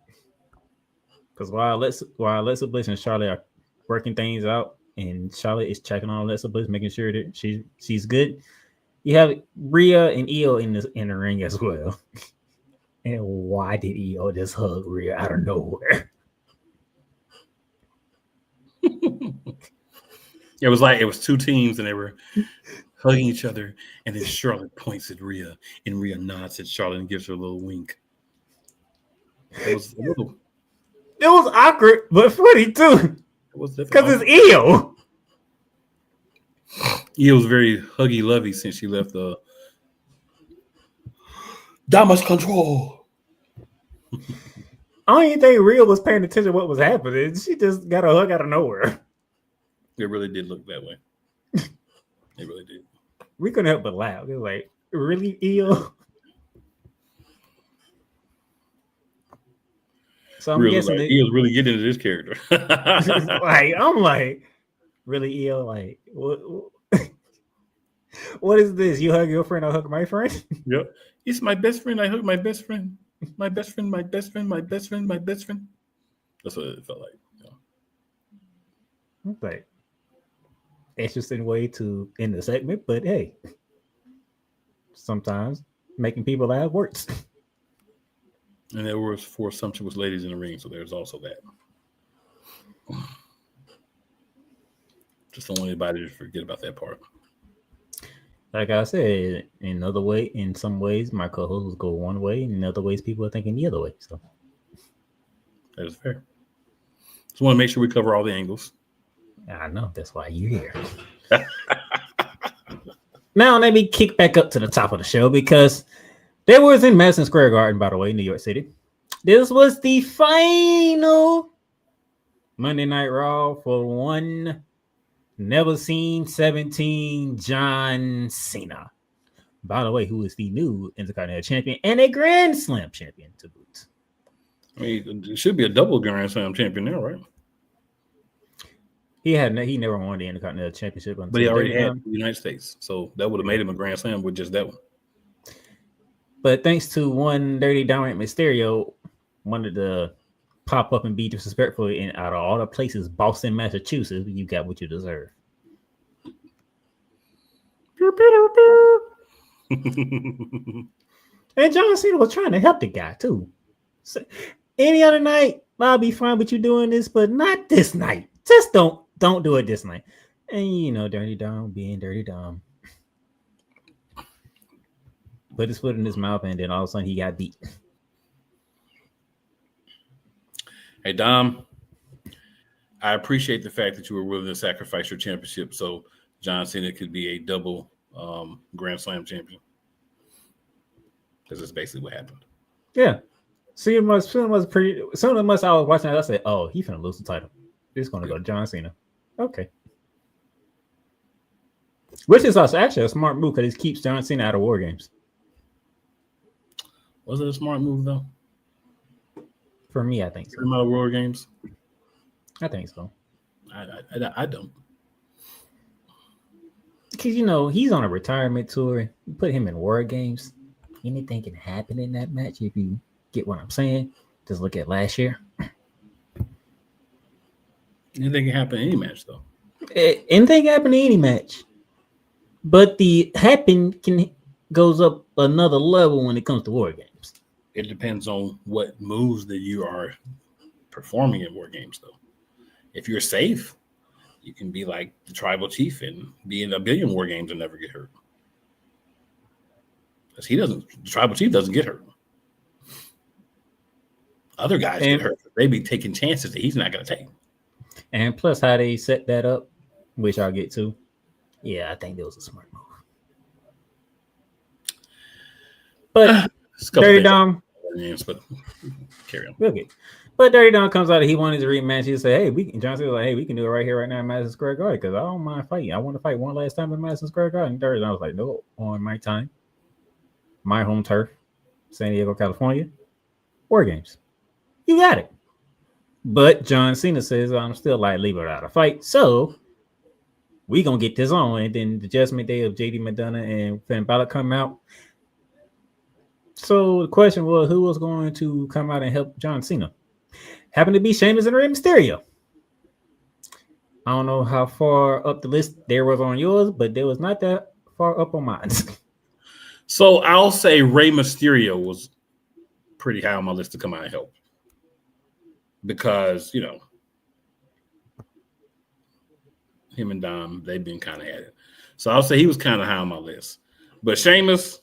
Because while Alexa Bliss and Charlotte are working things out, and Charlotte is checking on Alexa Bliss, making sure that she's good, you have Rhea and Io in the ring as well. And why did Io just hug Rhea out of nowhere? It was two teams and they were hugging each other, and then Charlotte points at Rhea, and Rhea nods at Charlotte and gives her a little wink. It was awkward, but funny too. It was because it's Io. Io was very huggy lovey since she left the damage control. I don't even think Rhea was paying attention to what was happening. She just got a hug out of nowhere. It really did look that way. It really did. We couldn't help but laugh. It was like, really, Io? So I'm guessing Io's really getting into this character. I'm like, really, Io? Like, what is this? You hug your friend, I hug my friend? Yep. It's my best friend. I hug my best friend. My best friend, my best friend, my best friend, my best friend. That's what it felt like. Yeah. Like, interesting way to end the segment, but hey, sometimes making people laugh works. And there were 4 sumptuous ladies in the ring, so there's also that. Just don't want anybody to forget about that part. Like I said, in some ways, my co-hosts go one way, and in other ways, people are thinking the other way. So that is fair. Just want to make sure we cover all the angles. I know, that's why you're here. Now let me kick back up to the top of the show, because there was in Madison Square Garden, by the way, New York City. This was the final Monday Night Raw for one never seen 17 John Cena. By the way, who is the new Intercontinental Champion and a Grand Slam champion to boot. I mean, it should be a double Grand Slam champion now, right? He never won the Intercontinental Championship until But he already Dirty had Dom. the United States, so that would have made him a Grand Slam with just that one. But thanks to one Dirty Dominant Mysterio, wanted to pop up and be disrespectful, and out of all the places, Boston, Massachusetts, you got what you deserve. And John Cena was trying to help the guy too. So, any other night, I'll be fine with you doing this, but not this night. Just don't do it this night. And Dirty Dom being Dirty Dom. Put his foot in his mouth, and then all of a sudden he got beat. Hey, Dom, I appreciate the fact that you were willing to sacrifice your championship so John Cena could be a double Grand Slam champion. Because that's basically what happened. Yeah. Soon as I was watching that, I said, oh, he's going to lose the title. It's going to go to John Cena. Okay. Which is also actually a smart move because it keeps John Cena out of War Games. Was it a smart move, though? For me, I think so. Out of War Games? I think so. I don't. Because, he's on a retirement tour. You put him in War Games. Anything can happen in that match if you get what I'm saying. Just look at last year. Anything can happen in any match, though. Anything can happen in any match. But the happen goes up another level when it comes to War Games. It depends on what moves that you are performing in War Games, though. If you're safe, you can be like the Tribal Chief and be in a billion War Games and never get hurt. Because the Tribal Chief doesn't get hurt. Other guys get hurt. They be taking chances that he's not going to take. And plus how they set that up, which I'll get to. Yeah, I think that was a smart move. But Dirty Dom. But carry on. Okay. But Dirty Dom comes out and he wanted to rematch. He said, John Cena's like, hey, we can do it right here, right now in Madison Square Garden because I don't mind fighting. I want to fight one last time in Madison Square Garden. And Dirty Dom was like, no, on my time. My home turf, San Diego, California. War Games. You got it. But John Cena says, I'm still like, leave it without a fight. So we going to get this on. And then the Judgment Day of JD McDonough and Finn Balor come out. So the question was, who was going to come out and help John Cena? Happened to be Sheamus and Rey Mysterio. I don't know how far up the list there was on yours, but there was not that far up on mine. So I'll say Rey Mysterio was pretty high on my list to come out and help. Because, him and Dom, they've been kind of at it. So I'll say he was kind of high on my list. But Sheamus,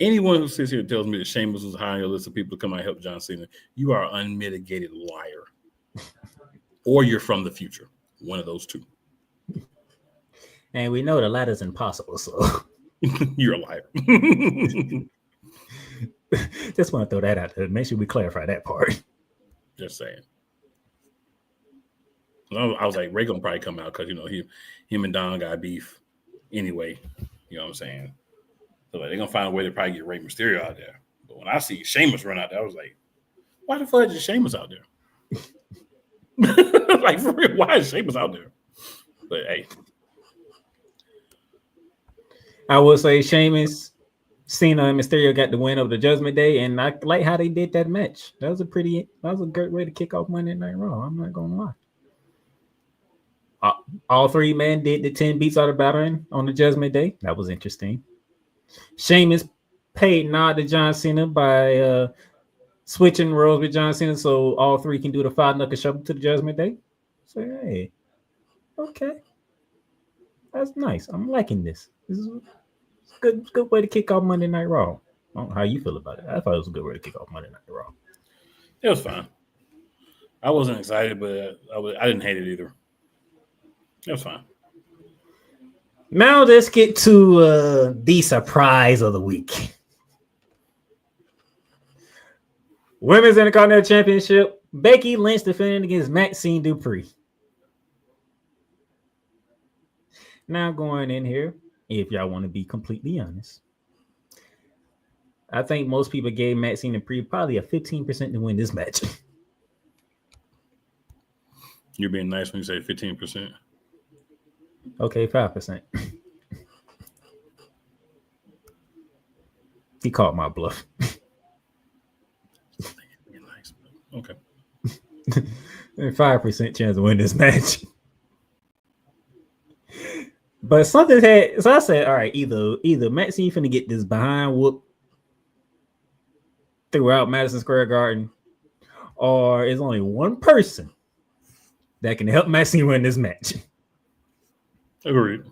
anyone who sits here and tells me that Sheamus was high on your list of people to come out and help John Cena, you are an unmitigated liar. Or you're from the future. One of those two. And we know the latter's impossible, so... You're a liar. Just want to throw that out there. Make sure we clarify that part. Just saying. I was like, Ray gonna probably come out because him and Don got beef anyway. You know what I'm saying? So they're gonna find a way to probably get Rey Mysterio out there. But when I see Sheamus run out there, I was like, why the fuck is Sheamus out there? Like for real, why is Sheamus out there? But hey. I will say Sheamus, Cena, and Mysterio got the win of the Judgment Day, and I like how they did that match. That was a great way to kick off Monday Night Raw. I'm not gonna lie. All three men did the 10 beats out of battering on the Judgment Day. That was interesting. Sheamus paid nod to John Cena by switching roles with John Cena, so all three can do the 5-knuckle shuffle to the Judgment Day. So hey, okay, that's nice. I'm liking this. This is good way to kick off Monday Night Raw. I don't know how you feel about it. I thought it was a good way to kick off Monday Night Raw. It was fine. I wasn't excited, but I didn't hate it either. It was fine. Now let's get to the surprise of the week. Women's Intercontinental Championship. Becky Lynch defending against Maxine Dupree. Now going in here, if y'all want to be completely honest, I think most people gave Maxine Dupree probably a 15% to win this match. You're being nice when you say 15%. Okay, 5%. He called my bluff. Being nice. Okay. 5% chance to win this match. But something had, so I said, all right, either Maxine finna get this behind whoop throughout Madison Square Garden, or it's only one person that can help Maxine win this match. Agreed.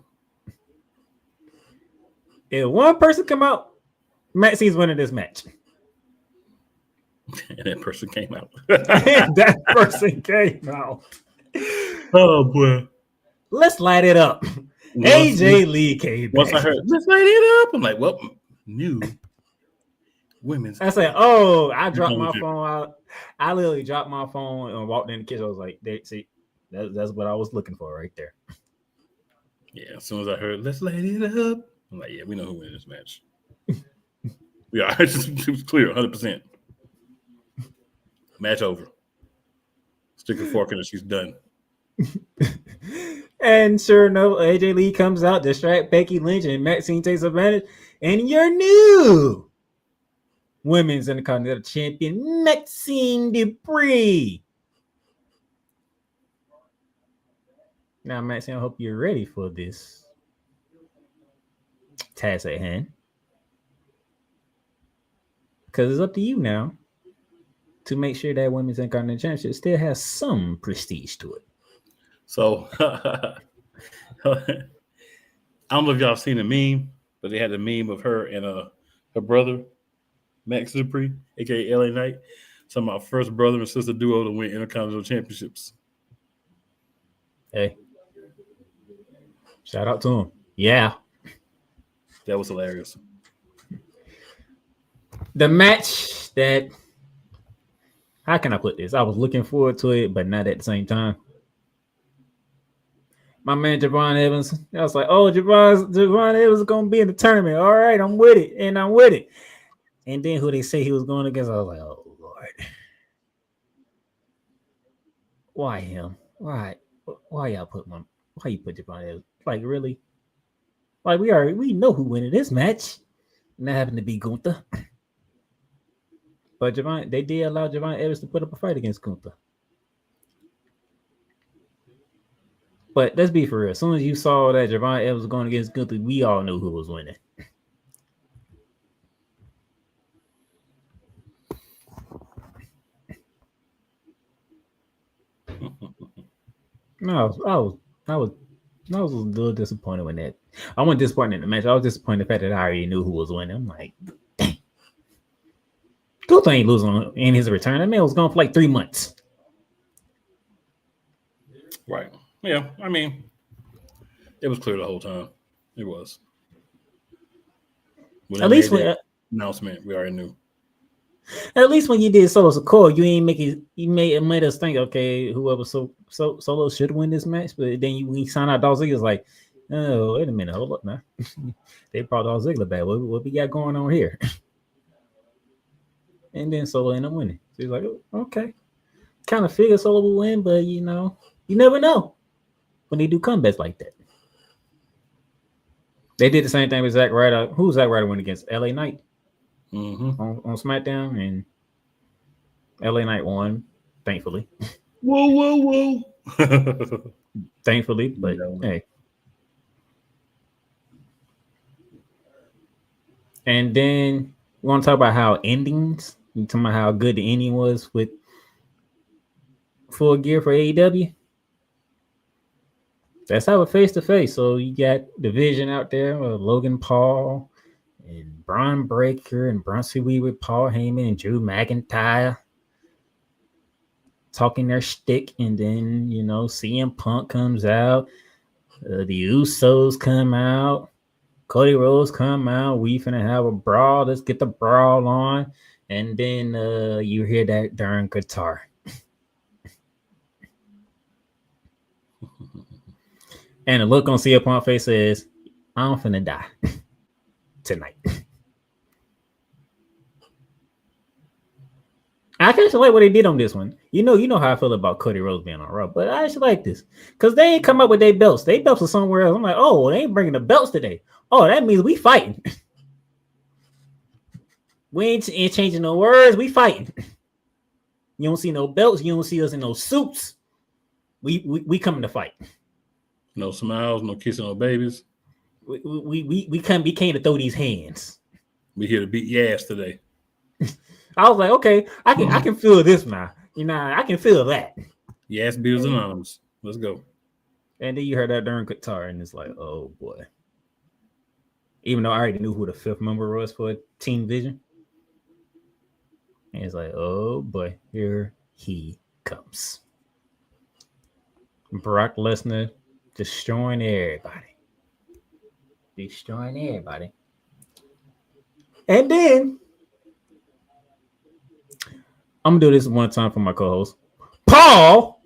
If one person come out, Maxine's winning this match. And that person came out. That person came out. Oh boy. Let's light it up. AJ Lee came Once back. I heard, let's light it up. I'm like, well, new women's. I said, oh, I dropped my phone out. I literally dropped my phone and walked in the kitchen. I was like, see, that's what I was looking for right there. Yeah, as soon as I heard, let's light it up, I'm like, yeah, we know who wins this match. We are. It was clear, 100%. Match over. Stick a fork in her, she's done. And sure enough, AJ Lee comes out, distract Becky Lynch, and Maxine takes advantage. And your new Women's Intercontinental Champion, Maxine Dupree. Now, Maxine, I hope you're ready for this task at hand. Because it's up to you now to make sure that Women's Intercontinental Championship still has some prestige to it. So, I don't know if y'all seen the meme, but they had a meme of her and her brother, Max Dupree, a.k.a. LA Knight. Talking about first brother and sister duo to win Intercontinental Championships. Hey. Shout out to him. Yeah. That was hilarious. The match that, how can I put this? I was looking forward to it, but not at the same time. My man Javon Evans, I was like, oh, Javon Evans is going to be in the tournament. All right, I'm with it. And then who they say he was going against, I was like, oh, Lord. Why him? Why y'all why you put Javon Evans? Like, really? Like, we know who winning this match. And that happened to be Gunther. But they did allow Javon Evans to put up a fight against Gunther. But let's be for real. As soon as you saw that Javon Evans was going against Gunther, we all knew who was winning. No, I was a little disappointed with that. I wasn't disappointed in the match. I was disappointed in the fact that I already knew who was winning. I'm like, dang. Gunther ain't losing in his return. That man was gone for like 3 months. Right. Yeah, I mean, it was clear the whole time. It was. When At least when announcement, we already knew. At least when you did Solo Sikoa, you ain't make it. You made us think, okay, whoever Solo should win this match. But then when you sign out Dolph Ziggler's like, oh, wait a minute, hold up now. They brought Dolph Ziggler back. What we got going on here? And then Solo ended up winning. So he's like, oh, okay, kind of figured Solo will win, but you never know when they do comebacks like that. They did the same thing with Zack Ryder. Who Zack Ryder went against? LA Knight. Mm-hmm. On SmackDown, and LA Knight won, thankfully. Whoa. Thankfully, but hey. And then we want to talk about how endings. You talking about how good the ending was with Full Gear for AEW. Let's have a face-to-face. So you got Division out there with Logan Paul and Braun Breaker and Bronson Reed with Paul Heyman and Drew McIntyre talking their shtick, and then CM Punk comes out, the Usos come out, Cody Rhodes come out. We finna have a brawl. Let's get the brawl on, and then you hear that darn guitar. And the look on CM Punk's face says, "I'm finna die tonight." I I actually like what they did on this one. You know how I feel about Cody Rhodes being on Raw, but I actually like this because they ain't come up with their belts. They belts are somewhere else. I'm like, oh, they ain't bringing the belts today. Oh, that means we fighting. We ain't changing no words. We fighting. You don't see no belts. You don't see us in no suits. We coming to fight. No smiles, no kissing, no babies. We came to throw these hands. We here to beat your ass today. I was like, okay, I can feel this now. You know, I can feel that. Your ass beaters anonymous. Let's go. And then you heard that darn guitar, and it's like, oh boy. Even though I already knew who the fifth member was for Team Vision. And it's like, oh boy, here he comes. Brock Lesnar destroying everybody. And then I'm gonna do this one time for my co-host. Paul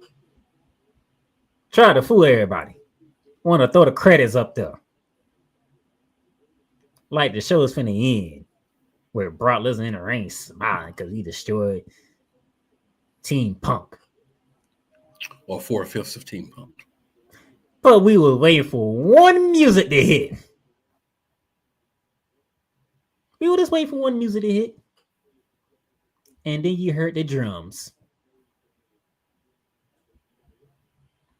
tried to fool everybody. Want to throw the credits up there. Like the show is finna end. Where Brock Lesnar in the ring smiling because he destroyed Team Punk. Or 4/5 of Team Punk. But we were waiting for one music to hit. We were just waiting for one music to hit. And then you heard the drums.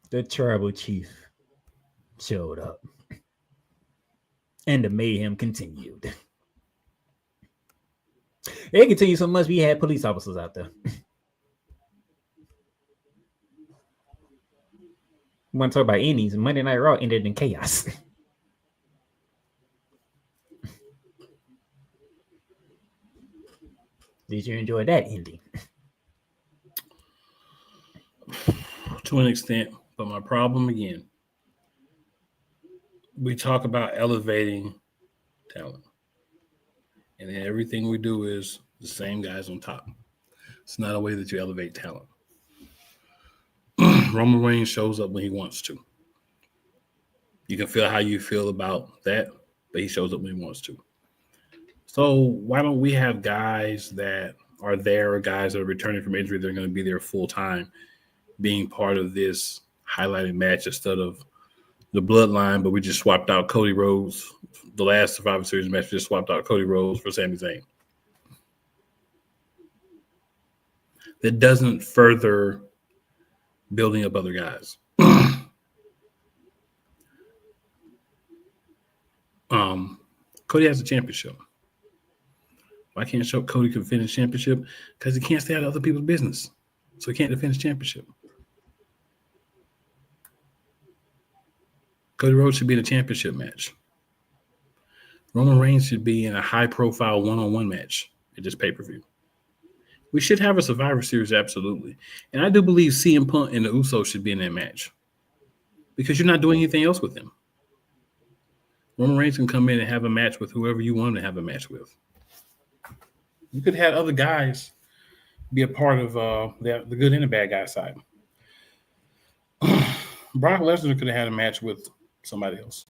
The tribal chief showed up. And the mayhem continued. It continued so much we had police officers out there. We want to talk about endings. Monday Night Raw ended in chaos. Did you enjoy that ending? To an extent, but my problem again, we talk about elevating talent. And then everything we do is the same guys on top. It's not a way that you elevate talent. Roman Reigns shows up when he wants to. You can feel how you feel about that, but he shows up when he wants to. So why don't we have guys that are there or guys that are returning from injury that are going to be there full time being part of this highlighted match instead of the bloodline, but we just swapped out Cody Rhodes. The last Survivor Series match, we just swapped out Cody Rhodes for Sami Zayn. That doesn't further building up other guys. Cody has a championship. Why can't Cody can finish championship? Because he can't stay out of other people's business. So he can't defend his championship. Cody Rhodes should be in a championship match. Roman Reigns should be in a high-profile one-on-one match at this pay-per-view. We should have a Survivor Series, absolutely. And I do believe CM Punk and the Usos should be in that match because you're not doing anything else with them. Roman Reigns can come in and have a match with whoever you want him to have a match with. You could have other guys be a part of the good and the bad guy side. Brock Lesnar could have had a match with somebody else.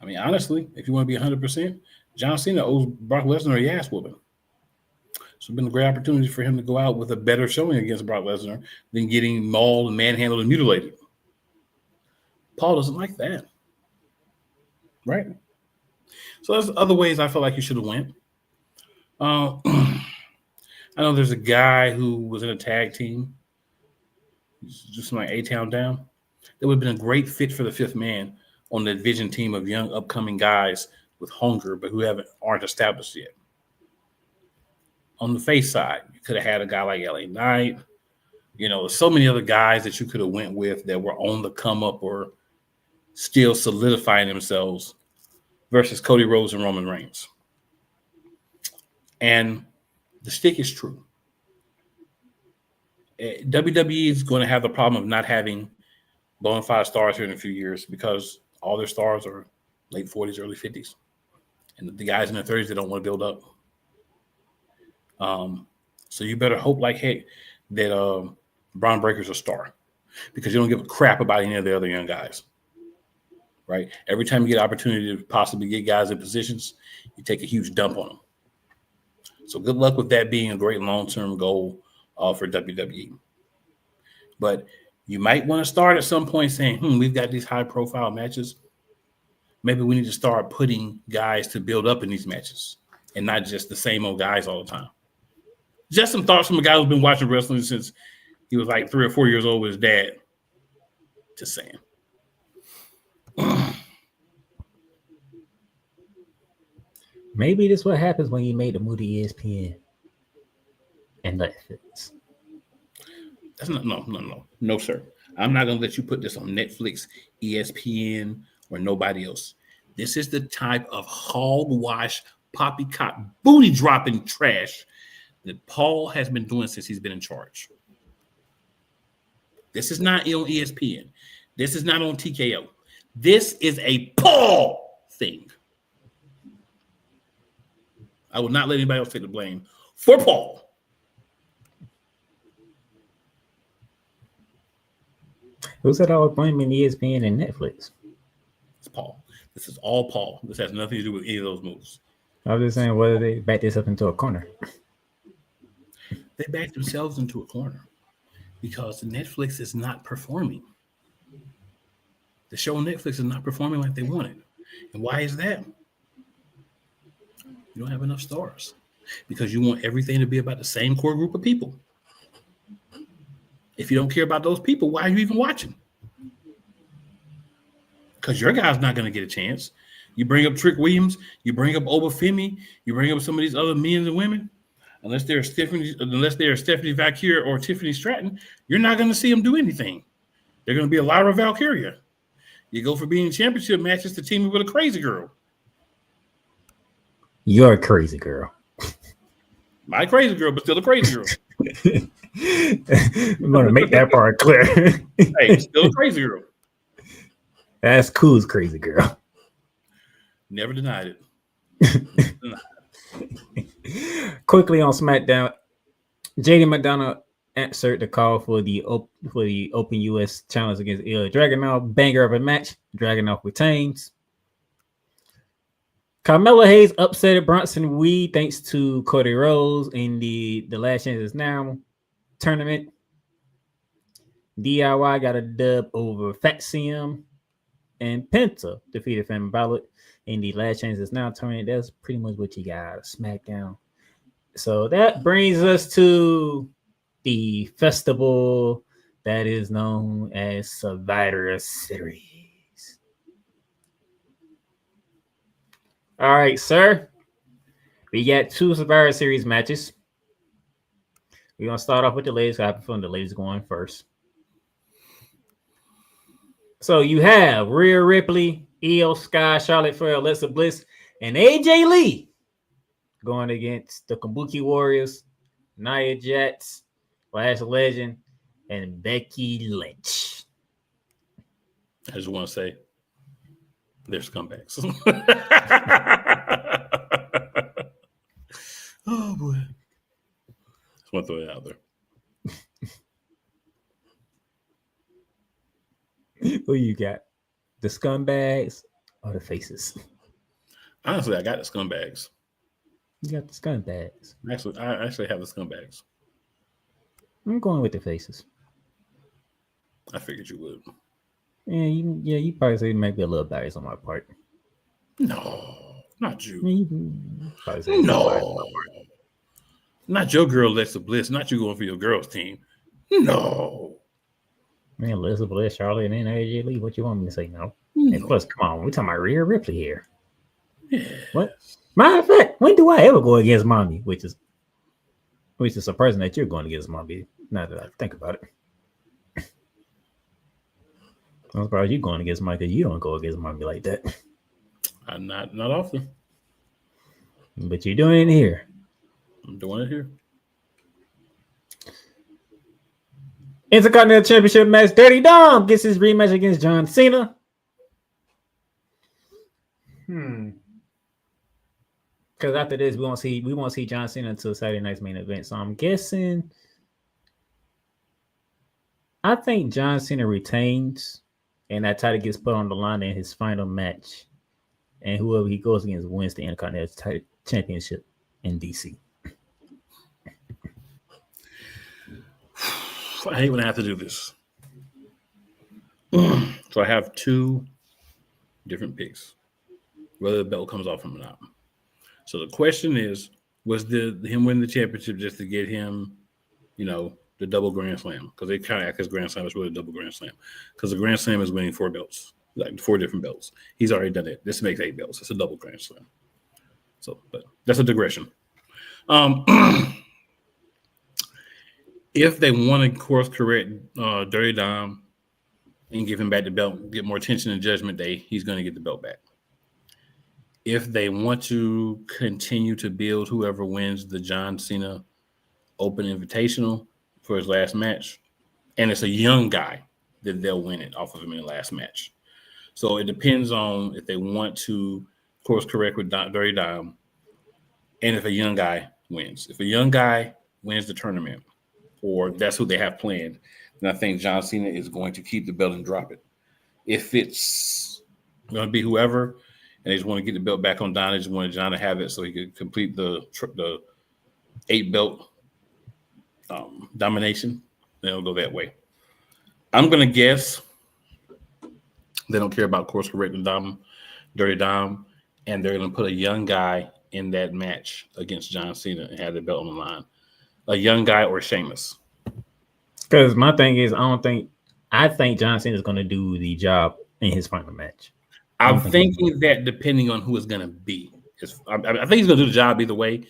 I mean, honestly, if you want to be 100%, John Cena owes Brock Lesnar a ass whooping. So it's been a great opportunity for him to go out with a better showing against Brock Lesnar than getting mauled and manhandled and mutilated. Paul doesn't like that. Right? So there's other ways I feel like you should have went. I know there's a guy who was in a tag team, just like A-Town Down. That would have been a great fit for the fifth man on the Vision team of young upcoming guys with hunger, but who aren't established yet. On the face side, you could have had a guy like LA Knight. You know, so many other guys that you could have went with that were on the come up or still solidifying themselves versus Cody Rhodes and Roman Reigns. And the stick is true. WWE is going to have the problem of not having bona fide stars here in a few years because all their stars are late 40s, early 50s. And the guys in their 30s, they don't want to build up. So you better hope that Braun Breaker's a star because you don't give a crap about any of the other young guys. Right? Every time you get an opportunity to possibly get guys in positions, you take a huge dump on them. So good luck with that being a great long-term goal for WWE. But you might want to start at some point saying, we've got these high-profile matches. Maybe we need to start putting guys to build up in these matches and not just the same old guys all the time. Just some thoughts from a guy who's been watching wrestling since he was like 3 or 4 years old with his dad. Just saying. Maybe this is what happens when you make the move to ESPN and Netflix. That's not no, sir. I'm not gonna let you put this on Netflix, ESPN, or nobody else. This is the type of hogwash, poppycock, booty dropping trash that Paul has been doing since he's been in charge. This is not on ESPN. This is not on TKO. This is a Paul thing. I will not let anybody else take the blame for Paul. Who said I was blaming ESPN and Netflix? It's Paul. This is all Paul. This has nothing to do with any of those moves. I was just saying, whether they back this up into a corner. They backed themselves into a corner because Netflix is not performing. The show on Netflix is not performing like they wanted. And why is that? You don't have enough stars because you want everything to be about the same core group of people. If you don't care about those people, why are you even watching? Because your guy's not going to get a chance. You bring up Trick Williams, you bring up Obafemi, you bring up some of these other men and women. Unless they're Stephanie Valkyria or Tiffany Stratton, you're not going to see them do anything. They're going to be a Lyra Valkyria. You go for being championship matches to team with a crazy girl. You're a crazy girl. My crazy girl, but still a crazy girl. I'm going to make that part clear. Hey, still a crazy girl. That's cool's crazy girl. Never denied it. Quickly on SmackDown, JD McDonough answered the call for the Open US Challenge against Ilya Dragunov. Banger of a match. Dragunov retains. Carmelo Hayes upset Bronson Reed thanks to Cody Rhodes in the Last Chance Is Now tournament. DIY got a dub over Fat Sim, and Penta defeated Finn Balor in the Last Chance Is Now tournament. That's pretty much what you got out of SmackDown. So that brings us to the festival that is known as Survivor Series. All right, sir. We got 2 Survivor Series matches. We're going to start off with the ladies. I have a feeling the ladies going first. So you have Rhea Ripley, Io Sky, Charlotte Flair, Alexa Bliss, and AJ Lee going against the Kabuki Warriors, Nia Jax, Lash Legend, and Becky Lynch. I just want to say, they're scumbags. Oh, boy. Just want to throw it out there. Who you got? The scumbags or the faces? Honestly, I got the scumbags. You got the scumbags. I actually have the scumbags. I'm going with the faces. I figured you would. Yeah, you probably say maybe a little bias on my part. No, not you. No. Not your girl, Alexa Bliss. Not you going for your girls' team. No. Man, Alexa Bliss, Charlotte, and then AJ Lee. What you want me to say? No. And plus, come on, we're talking about Rhea Ripley here. Yeah. What? Matter of fact, when do I ever go against Mommy? Which is surprising that you're going against Mommy. Now that I think about it, I'm surprised you're going against Mommy because you don't go against Mommy like that. I'm not often. But you're doing it here. I'm doing it here. Intercontinental Championship match. Dirty Dom gets his rematch against John Cena. Because after this, we won't see John Cena until Saturday night's main event. So I'm guessing. I think John Cena retains, and that title gets put on the line in his final match, and whoever he goes against wins the Intercontinental Championship in DC. I hate when I have to do this. So I have two different picks, whether the belt comes off him or not. So the question is, was him winning the championship just to get him, the double Grand Slam? Because they kind of act as Grand Slam, it's really a double Grand Slam. Because the Grand Slam is winning 4 belts, like 4 different belts. He's already done it. This makes 8 belts. It's a double Grand Slam. So, but that's a digression. If they want to course correct Dirty Dom and give him back the belt, get more attention in Judgment Day, he's going to get the belt back. If they want to continue to build whoever wins the John Cena Open Invitational for his last match, and it's a young guy, then they'll win it off of him in the last match. So it depends on if they want to course correct with Dirty Dom, and if a young guy wins. If a young guy wins the tournament, or that's who they have planned, then I think John Cena is going to keep the belt and drop it. If it's going to be whoever, and they just want to get the belt back on Don, they just wanted John to have it so he could complete the 8 belt domination, then it'll go that way. I'm going to guess they don't care about course correcting Dirty Dom, and they're going to put a young guy in that match against John Cena and have the belt on the line. A young guy or Sheamus. Because my thing is, I think John Cena is going to do the job in his final match. I'm thinking that depending on who it's going to be. I think he's going to do the job either way,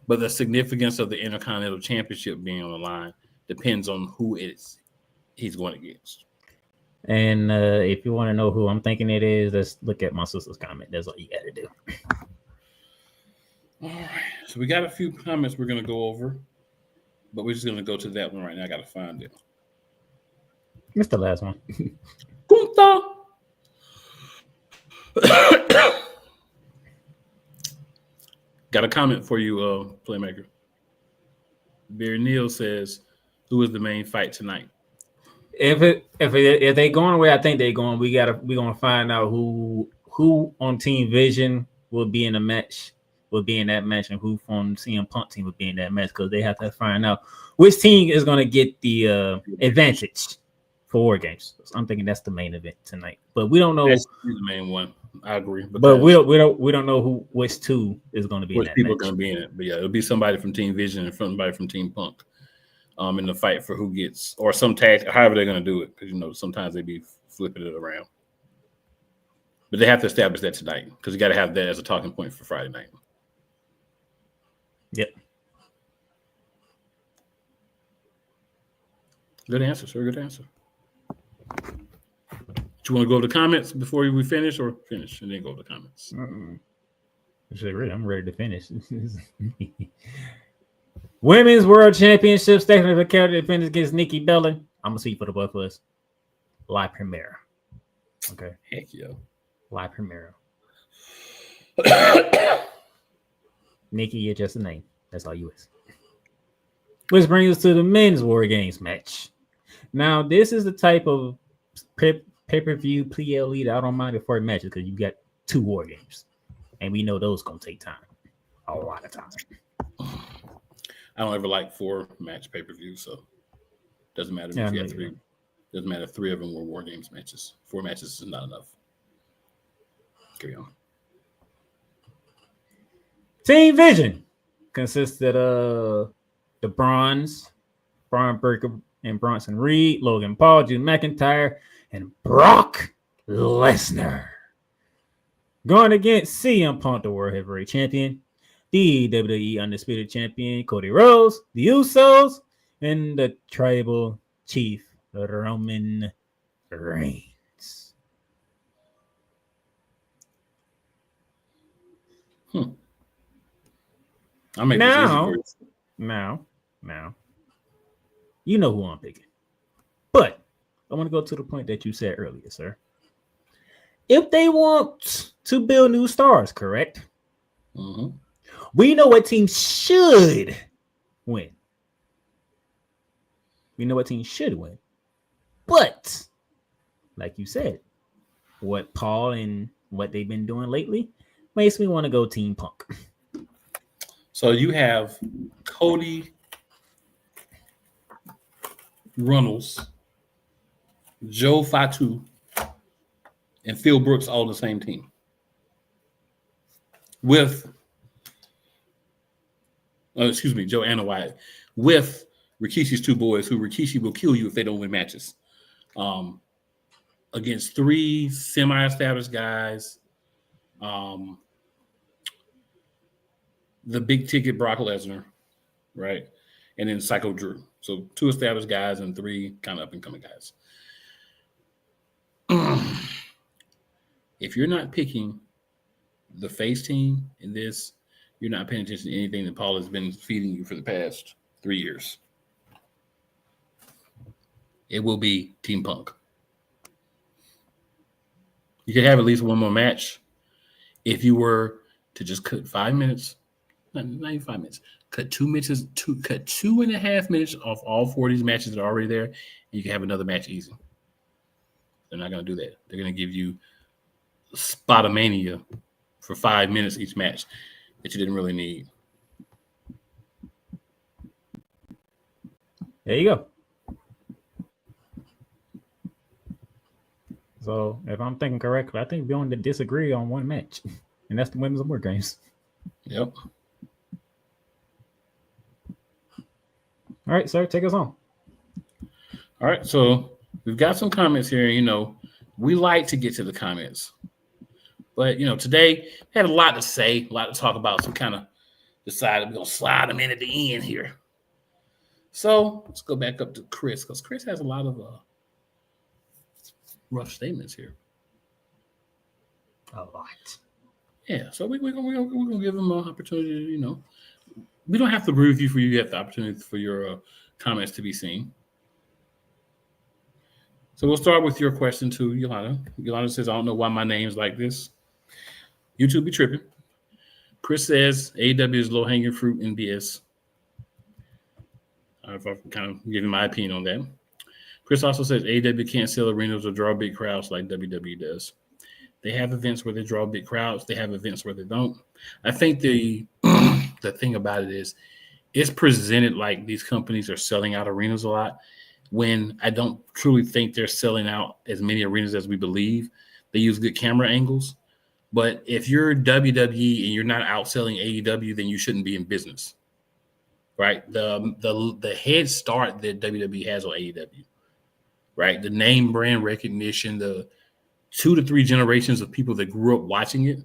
but the significance of the Intercontinental Championship being on the line depends on who he's going against. And if you want to know who I'm thinking it is, let's look at my sister's comment. That's all you got to do. All right. So we got a few comments we're going to go over, but we're just going to go to that one right now. I got to find it. It's the last one. Got a comment for you, Playmaker. Barry Neal says, "Who is the main fight tonight?" If they going away, I think they're going. We're gonna find out who on Team Vision will be in the match, and who from CM Punk team will be in that match, because they have to find out which team is gonna get the advantage for War Games. So I'm thinking that's the main event tonight, but we don't know. That's the main one. I agree, but we don't know which two is going to be. Which in that people match. are going to be in it? But yeah, it'll be somebody from Team Vision and somebody from Team Punk, in the fight for who gets, or some tag, however they're going to do it, because sometimes they be flipping it around. But they have to establish that tonight, because you got to have that as a talking point for Friday night. Yep. Good answer, sir. Good answer. Do you want to go to the comments before we finish, or finish and then go to the comments? I'm ready to finish. Women's World Championship, Stephanie Victoria defends against Nikki Bella. I'm gonna see for the both of us. La Primera. Okay. Heck yeah. La Primera. Nikki is just a name. That's all you is. Which brings us to the men's War Games match. Now, this is the type of pay-per-view PLE that I don't mind it for matches, because you got 2 War Games, and we know those gonna take time, a lot of time. I don't ever like 4 match pay-per-views, so doesn't matter if you got 3. Doesn't matter if 3 of them were War Games matches. 4 matches is not enough. Carry on. Team Vision consisted of the Braun Breaker and Bronson Reed, Logan Paul, Drew McIntyre, and Brock Lesnar. Going against CM Punk, the World Heavyweight Champion, the WWE Undisputed Champion, Cody Rhodes, the Usos, and the Tribal Chief, Roman Reigns. I'll make this easy for you. Now, you know who I'm picking. But I want to go to the point that you said earlier, sir. If they want to build new stars, correct? Mm-hmm. We know what team should win. But, like you said, what Paul and what they've been doing lately makes me want to go Team Punk. So you have Cody Runnels, Joe Fatu, and Phil Brooks all the same team. With, Joe Anoa'i, with Rikishi's two boys, who Rikishi will kill you if they don't win matches. Against three semi-established guys. The big ticket Brock Lesnar, right? And then Psycho Drew. So two established guys and three kind of up-and-coming guys. If you're not picking the face team in this, you're not paying attention to anything that Paul has been feeding you for the past 3 years. It will be Team Punk. You could have at least one more match if you were to just cut 5 minutes, not even 5 minutes, cut 2 minutes, cut 2.5 minutes off all 4 of these matches that are already there, and you can have another match easy. They're not going to do that. They're going to give you Spotomania for 5 minutes each match that you didn't really need. There you go. So if I'm thinking correctly, I think we only disagree on one match, and that's the Women's War Games. Yep. All right, sir, take us on. All right, so we've got some comments here. You know, we like to get to the comments. But, you know, today we had a lot to say, a lot to talk about. So we kind of decided we're going to slide them in at the end here. So let's go back up to Chris, because Chris has a lot of rough statements here. A lot. Yeah, so we're gonna give him an opportunity to, you know, we don't have to agree with you for you to have the opportunity for your comments to be seen. So we'll start with your question to Yolanda. Yolanda says, I don't know why my name's like this. YouTube be tripping. Chris says, AEW is low-hanging fruit in BS. I've kind of given my opinion on that. Chris also says AEW can't sell arenas or draw big crowds like WWE does. They have events where they draw big crowds. They have events where they don't. I think the thing about it is it's presented like these companies are selling out arenas a lot, when I don't truly think they're selling out as many arenas as we believe. They use good camera angles. But if you're WWE and you're not outselling AEW, then you shouldn't be in business. Right? The head start that WWE has on AEW. Right? The name brand recognition, the 2 to 3 generations of people that grew up watching it.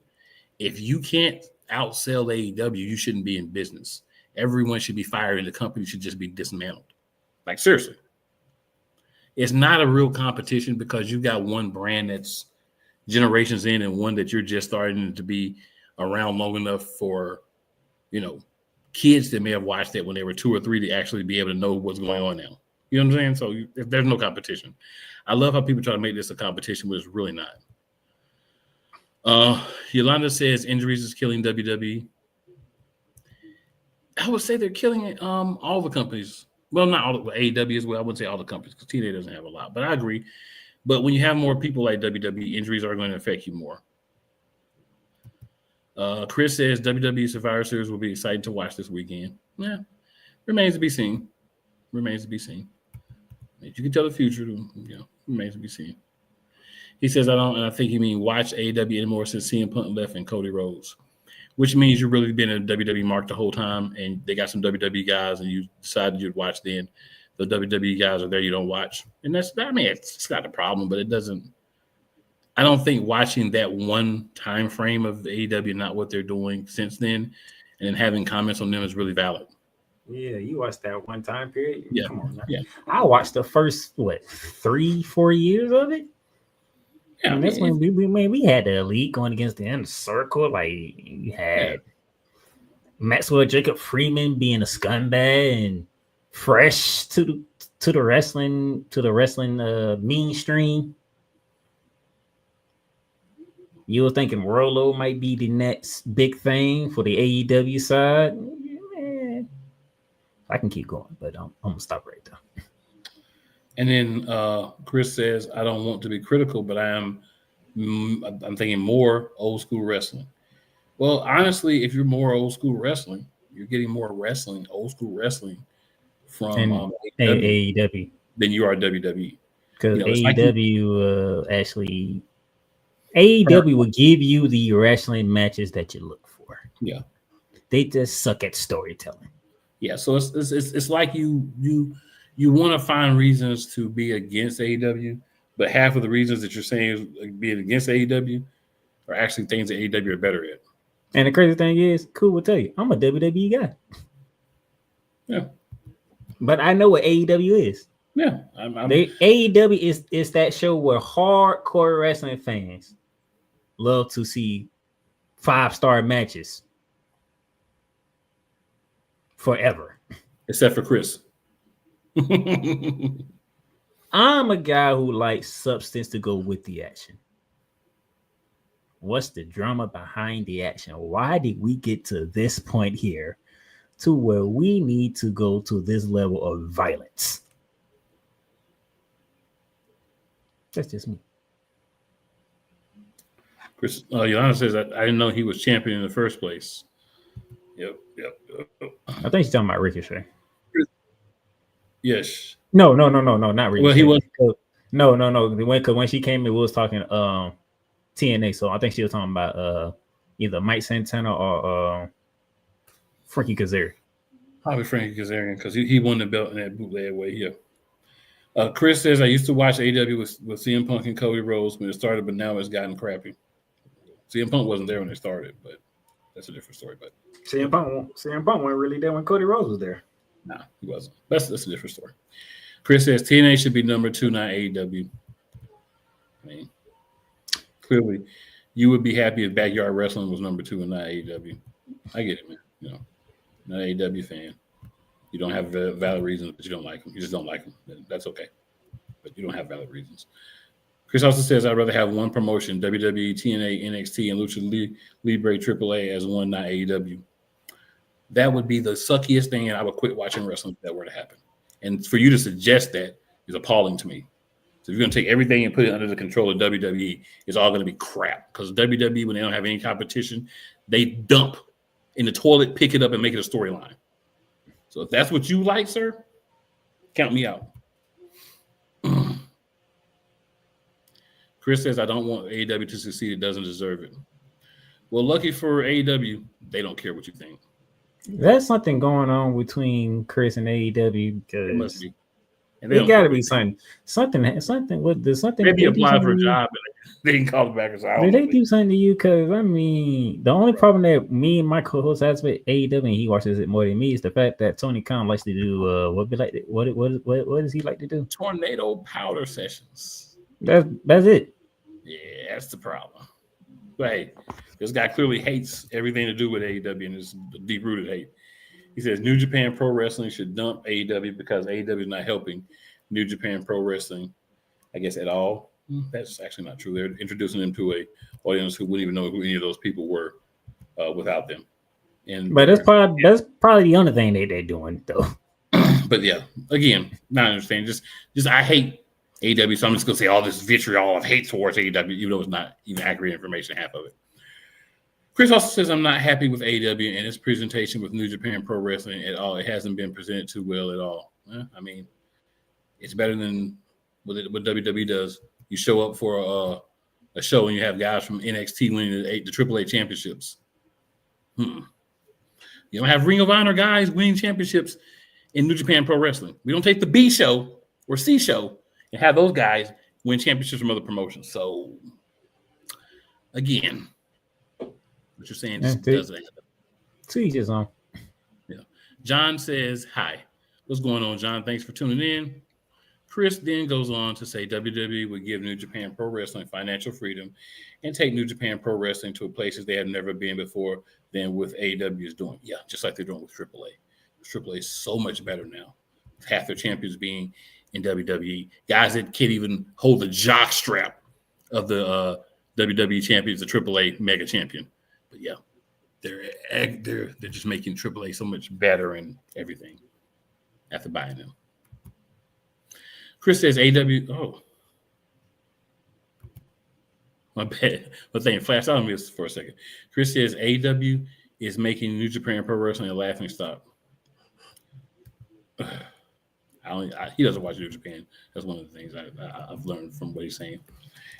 If you can't outsell AEW, you shouldn't be in business. Everyone should be fired and the company should just be dismantled. Like, seriously. It's not a real competition because you got one brand that's generations in and one that you're just starting to be around long enough for, you know, kids that may have watched it when they were 2 or 3 to actually be able to know what's going on now. You know what I'm saying? So there's no competition. I love how people try to make this a competition, but it's really not. Yolanda says injuries is killing WWE. I would say they're killing all the companies. Well, not all of AEW as well. I wouldn't say all the companies because TNA doesn't have a lot, but I agree. But when you have more people like WWE, injuries are going to affect you more. Chris says WWE Survivor Series will be exciting to watch this weekend. Yeah, remains to be seen. Remains to be seen. If you can tell the future, you know, remains to be seen. He says, and I think you mean watch AEW anymore since CM Punk left and Cody Rhodes, which means you've really been a WWE mark the whole time, and they got some WWE guys, and you decided you'd watch then. The WWE guys are there, you don't watch. And it's not a problem, but it doesn't. I don't think watching that one time frame of AEW, not what they're doing since then, and then having comments on them is really valid. Yeah, you watched that one time period. Yeah. Come on, man. Yeah. I watched the first 3-4 years of it. Yeah, and that's when we had the Elite going against the Inner Circle. Like you had Maxwell Jacob Freeman being a scumbag and fresh to the wrestling mainstream. You were thinking Rolo might be the next big thing for the AEW side. I can keep going, but I'm gonna stop right there. And then Chris says, I don't want to be critical, but I'm thinking more old school wrestling. Well, honestly, if you're more old school wrestling, you're getting more wrestling, old school wrestling from AEW. than you are WWE. Because It's like AEW actually AEW will give you the wrestling matches that you look for. Yeah. They just suck at storytelling. Yeah, so it's like you want to find reasons to be against AEW, but half of the reasons that you're saying is being against AEW are actually things that AEW are better at. And the crazy thing is, Cool will tell you, I'm a WWE guy. Yeah. But I know what AEW is. Yeah. AEW is that show where hardcore wrestling fans love to see 5-star matches forever. Except for Chris. I'm a guy who likes substance to go with the action. What's the drama behind the action? Why did we get to this point here to where we need to go to this level of violence? That's just me. Chris Yana says I didn't know he was champion in the first place. Yep. I think she's talking about Ricochet. Yes. No, not Ricochet. Well, he was. No. Because when she came in, we was talking TNA. So I think she was talking about either Mike Santana or Frankie Kazarian. Probably Frankie Kazarian because he won the belt in that bootleg way here. Chris says I used to watch AEW with CM Punk and Cody Rhodes when it started, but now it's gotten crappy. CM Punk wasn't there when it started, but that's a different story. But CM Punk wasn't really there when Cody Rhodes was there. No, he wasn't. That's a different story. Chris says TNA should be number 2, not AEW. I mean, clearly, you would be happy if Backyard Wrestling was number 2 and not AEW. I get it, man. Not an AEW fan. You don't have valid reasons, but you don't like them. You just don't like them. That's okay. But you don't have valid reasons. Chris also says, I'd rather have one promotion, WWE, TNA, NXT, and Lucha Libre AAA as one, not AEW. That would be the suckiest thing, and I would quit watching wrestling if that were to happen. And for you to suggest that is appalling to me. So if you're going to take everything and put it under the control of WWE, it's all going to be crap. Because WWE, when they don't have any competition, they dump in the toilet, pick it up, and make it a storyline. So if that's what you like, sir, count me out. Chris says, I don't want AEW to succeed. It doesn't deserve it. Well, lucky for AEW, they don't care what you think. There's something going on between Chris and AEW because it must be. There got to be something. What does something? Maybe apply for a job, and they didn't call it back. Did they do something to you? Because I mean, the only problem that me and my co-host has with AEW, and he watches it more than me, is the fact that Tony Khan likes to do what does he like to do? Tornado powder sessions. That's it. Yeah, that's the problem. But hey, this guy clearly hates everything to do with AEW, and it's deep-rooted hate. He says New Japan Pro Wrestling should dump AEW because AEW is not helping New Japan Pro Wrestling, I guess, at all. That's actually not true. They're introducing them to an audience who wouldn't even know who any of those people were without them. But that's probably the only thing they're doing, though. But yeah, again, not understanding. Just I hate AEW, so I'm just going to say all this vitriol of hate towards AEW, even though it's not even accurate information, half of it. Chris also says, I'm not happy with AEW and its presentation with New Japan Pro Wrestling at all. It hasn't been presented too well at all. I mean, it's better than what WWE does. You show up for a show and you have guys from NXT winning the AAA championships. You don't have Ring of Honor guys winning championships in New Japan Pro Wrestling. We don't take the B show or C show and have those guys win championships from other promotions. So, again, what you're saying just doesn't happen. To each his own. Yeah. John says, hi. What's going on, John? Thanks for tuning in. Chris then goes on to say WWE would give New Japan Pro Wrestling financial freedom and take New Japan Pro Wrestling to places they have never been before than with AEW is doing. Yeah, just like they're doing with AAA. AAA is so much better now. Half their champions being in WWE. Guys that can't even hold the jock strap of the WWE champions, the AAA mega champion. But yeah, they're just making AAA so much better and everything after buying them. Chris says AW. Oh, my bad. My thing flashed out on me for a second. Chris says AW is making New Japan Pro Wrestling a laughing stock. He doesn't watch New Japan. That's one of the things I've learned from what he's saying.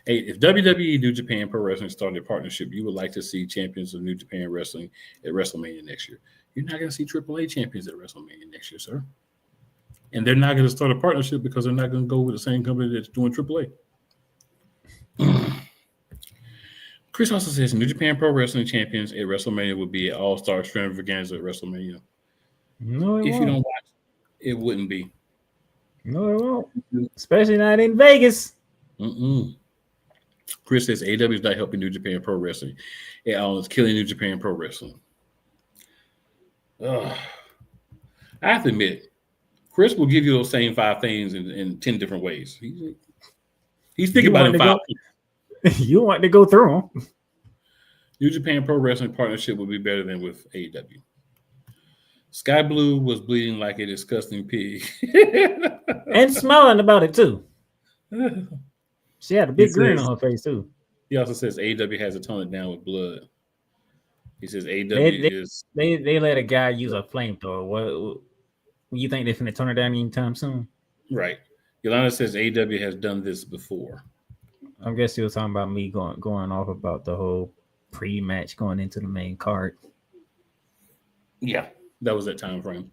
Hey, if WWE, New Japan Pro Wrestling started a partnership, you would like to see champions of New Japan Wrestling at WrestleMania next year. You're not going to see AAA champions at WrestleMania next year, sir. And they're not going to start a partnership because they're not going to go with the same company that's doing AAA. Chris also says New Japan Pro Wrestling champions at WrestleMania would be an all-star extravaganza at WrestleMania. No, it If won't. you don't watch, it wouldn't be. No, it won't. Especially not in Vegas. Chris says AEW is not helping New Japan Pro Wrestling. It's killing New Japan Pro Wrestling. I have to admit, Chris will give you those same 5 things in 10 different ways. He's thinking about it 5 things. You want to go through them. New Japan Pro Wrestling partnership would be better than with AEW. Sky Blue was bleeding like a disgusting pig. And smiling about it, too. She had a big grin on her face, too. He also says AEW has to tone it down with blood. He says AEW is... They let a guy use a flamethrower. What you think they're going to turn it down anytime soon? Right. Yolanda says AEW has done this before. I guess he was talking about me going off about the whole pre-match going into the main card. Yeah, that was that time frame.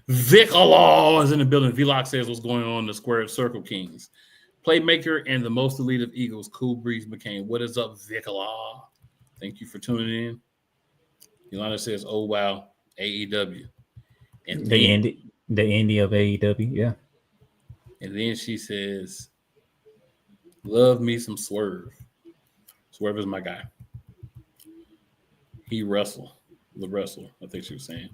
Vicalaw is in the building. Vlock says what's going on in the Square Circle Kings. Playmaker and the most elite of Eagles, Cool Breeze McCain. What is up, Vicalaw? Thank you for tuning in. Yolanda says, oh, wow, AEW. And the indie of AEW, yeah. And then she says, love me some Swerve. Swerve is my guy. He the wrestler, I think she was saying.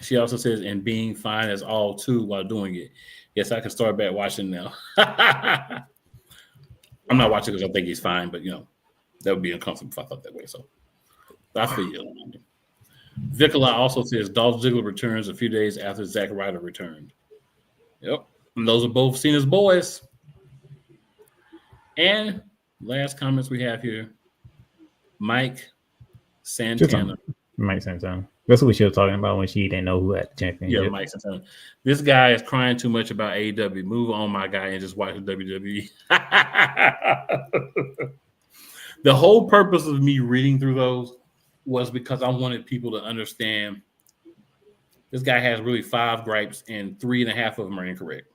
She also says, and being fine as all too while doing it. Yes, I can start back watching now. I'm not watching because I think he's fine, but that would be uncomfortable if I thought that way. So I feel you. Vicola also says Dolph Ziggler returns a few days after Zack Ryder returned. Yep. And those are both Cena's boys. And last comments we have here. Mike Santana. Mike Santana. That's what she was talking about when she didn't know who had the championship. Yeah, Mike Santana. This guy is crying too much about AEW. Move on, my guy, and just watch the WWE. The whole purpose of me reading through those was because I wanted people to understand this guy has really 5 gripes and 3.5 of them are incorrect.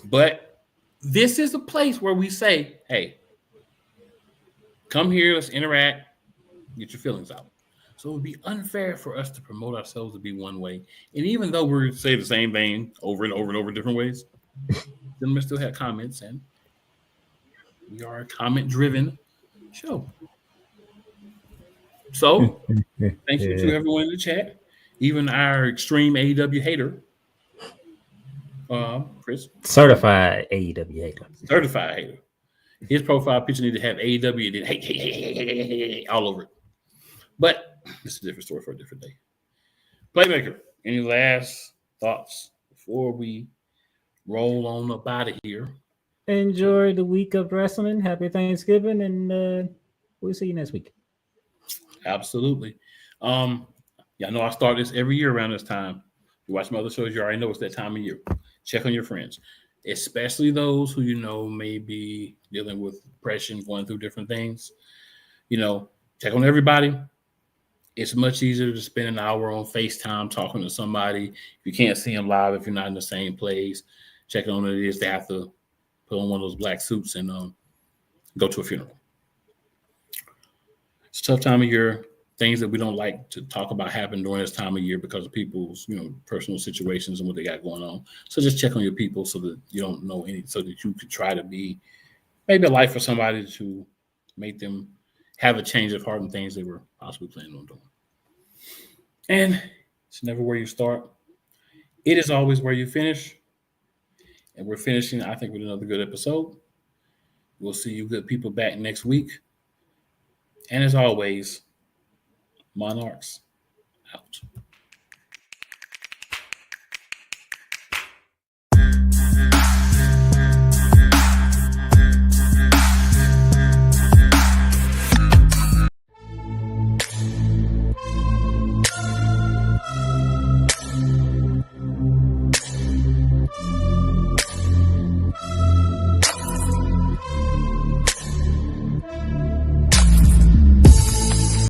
But this is a place where we say, hey, come here, let's interact, get your feelings out. So it would be unfair for us to promote ourselves to be one way. And even though we're say the same thing over and over and over different ways, then we still have comments, and we are a comment-driven show. So thank you to everyone in the chat, even our extreme AEW hater, Chris. Certified AEW hater. Certified hater. His profile picture need to have AEW and then hey, all over it. But it's a different story for a different day. Playmaker, any last thoughts before we roll on up out of here? Enjoy the week of wrestling. Happy Thanksgiving, and we'll see you next week. Absolutely. Yeah, I know I start this every year around this time. You watch my other shows, you already know it's that time of year. Check on your friends, especially those who may be dealing with depression, going through different things. Check on everybody. It's much easier to spend an hour on FaceTime talking to somebody. If you can't see them live, if you're not in the same place, check on what it is to have to put on one of those black suits and go to a funeral. It's a tough time of year. Things that we don't like to talk about happen during this time of year because of people's, personal situations and what they got going on. So just check on your people so that you don't know so that you could try to be maybe a light for somebody to make them have a change of heart and things they were possibly planning on doing. And it's never where you start. It is always where you finish. And we're finishing, I think, with another good episode. We'll see you good people back next week. And as always, Monarchs out.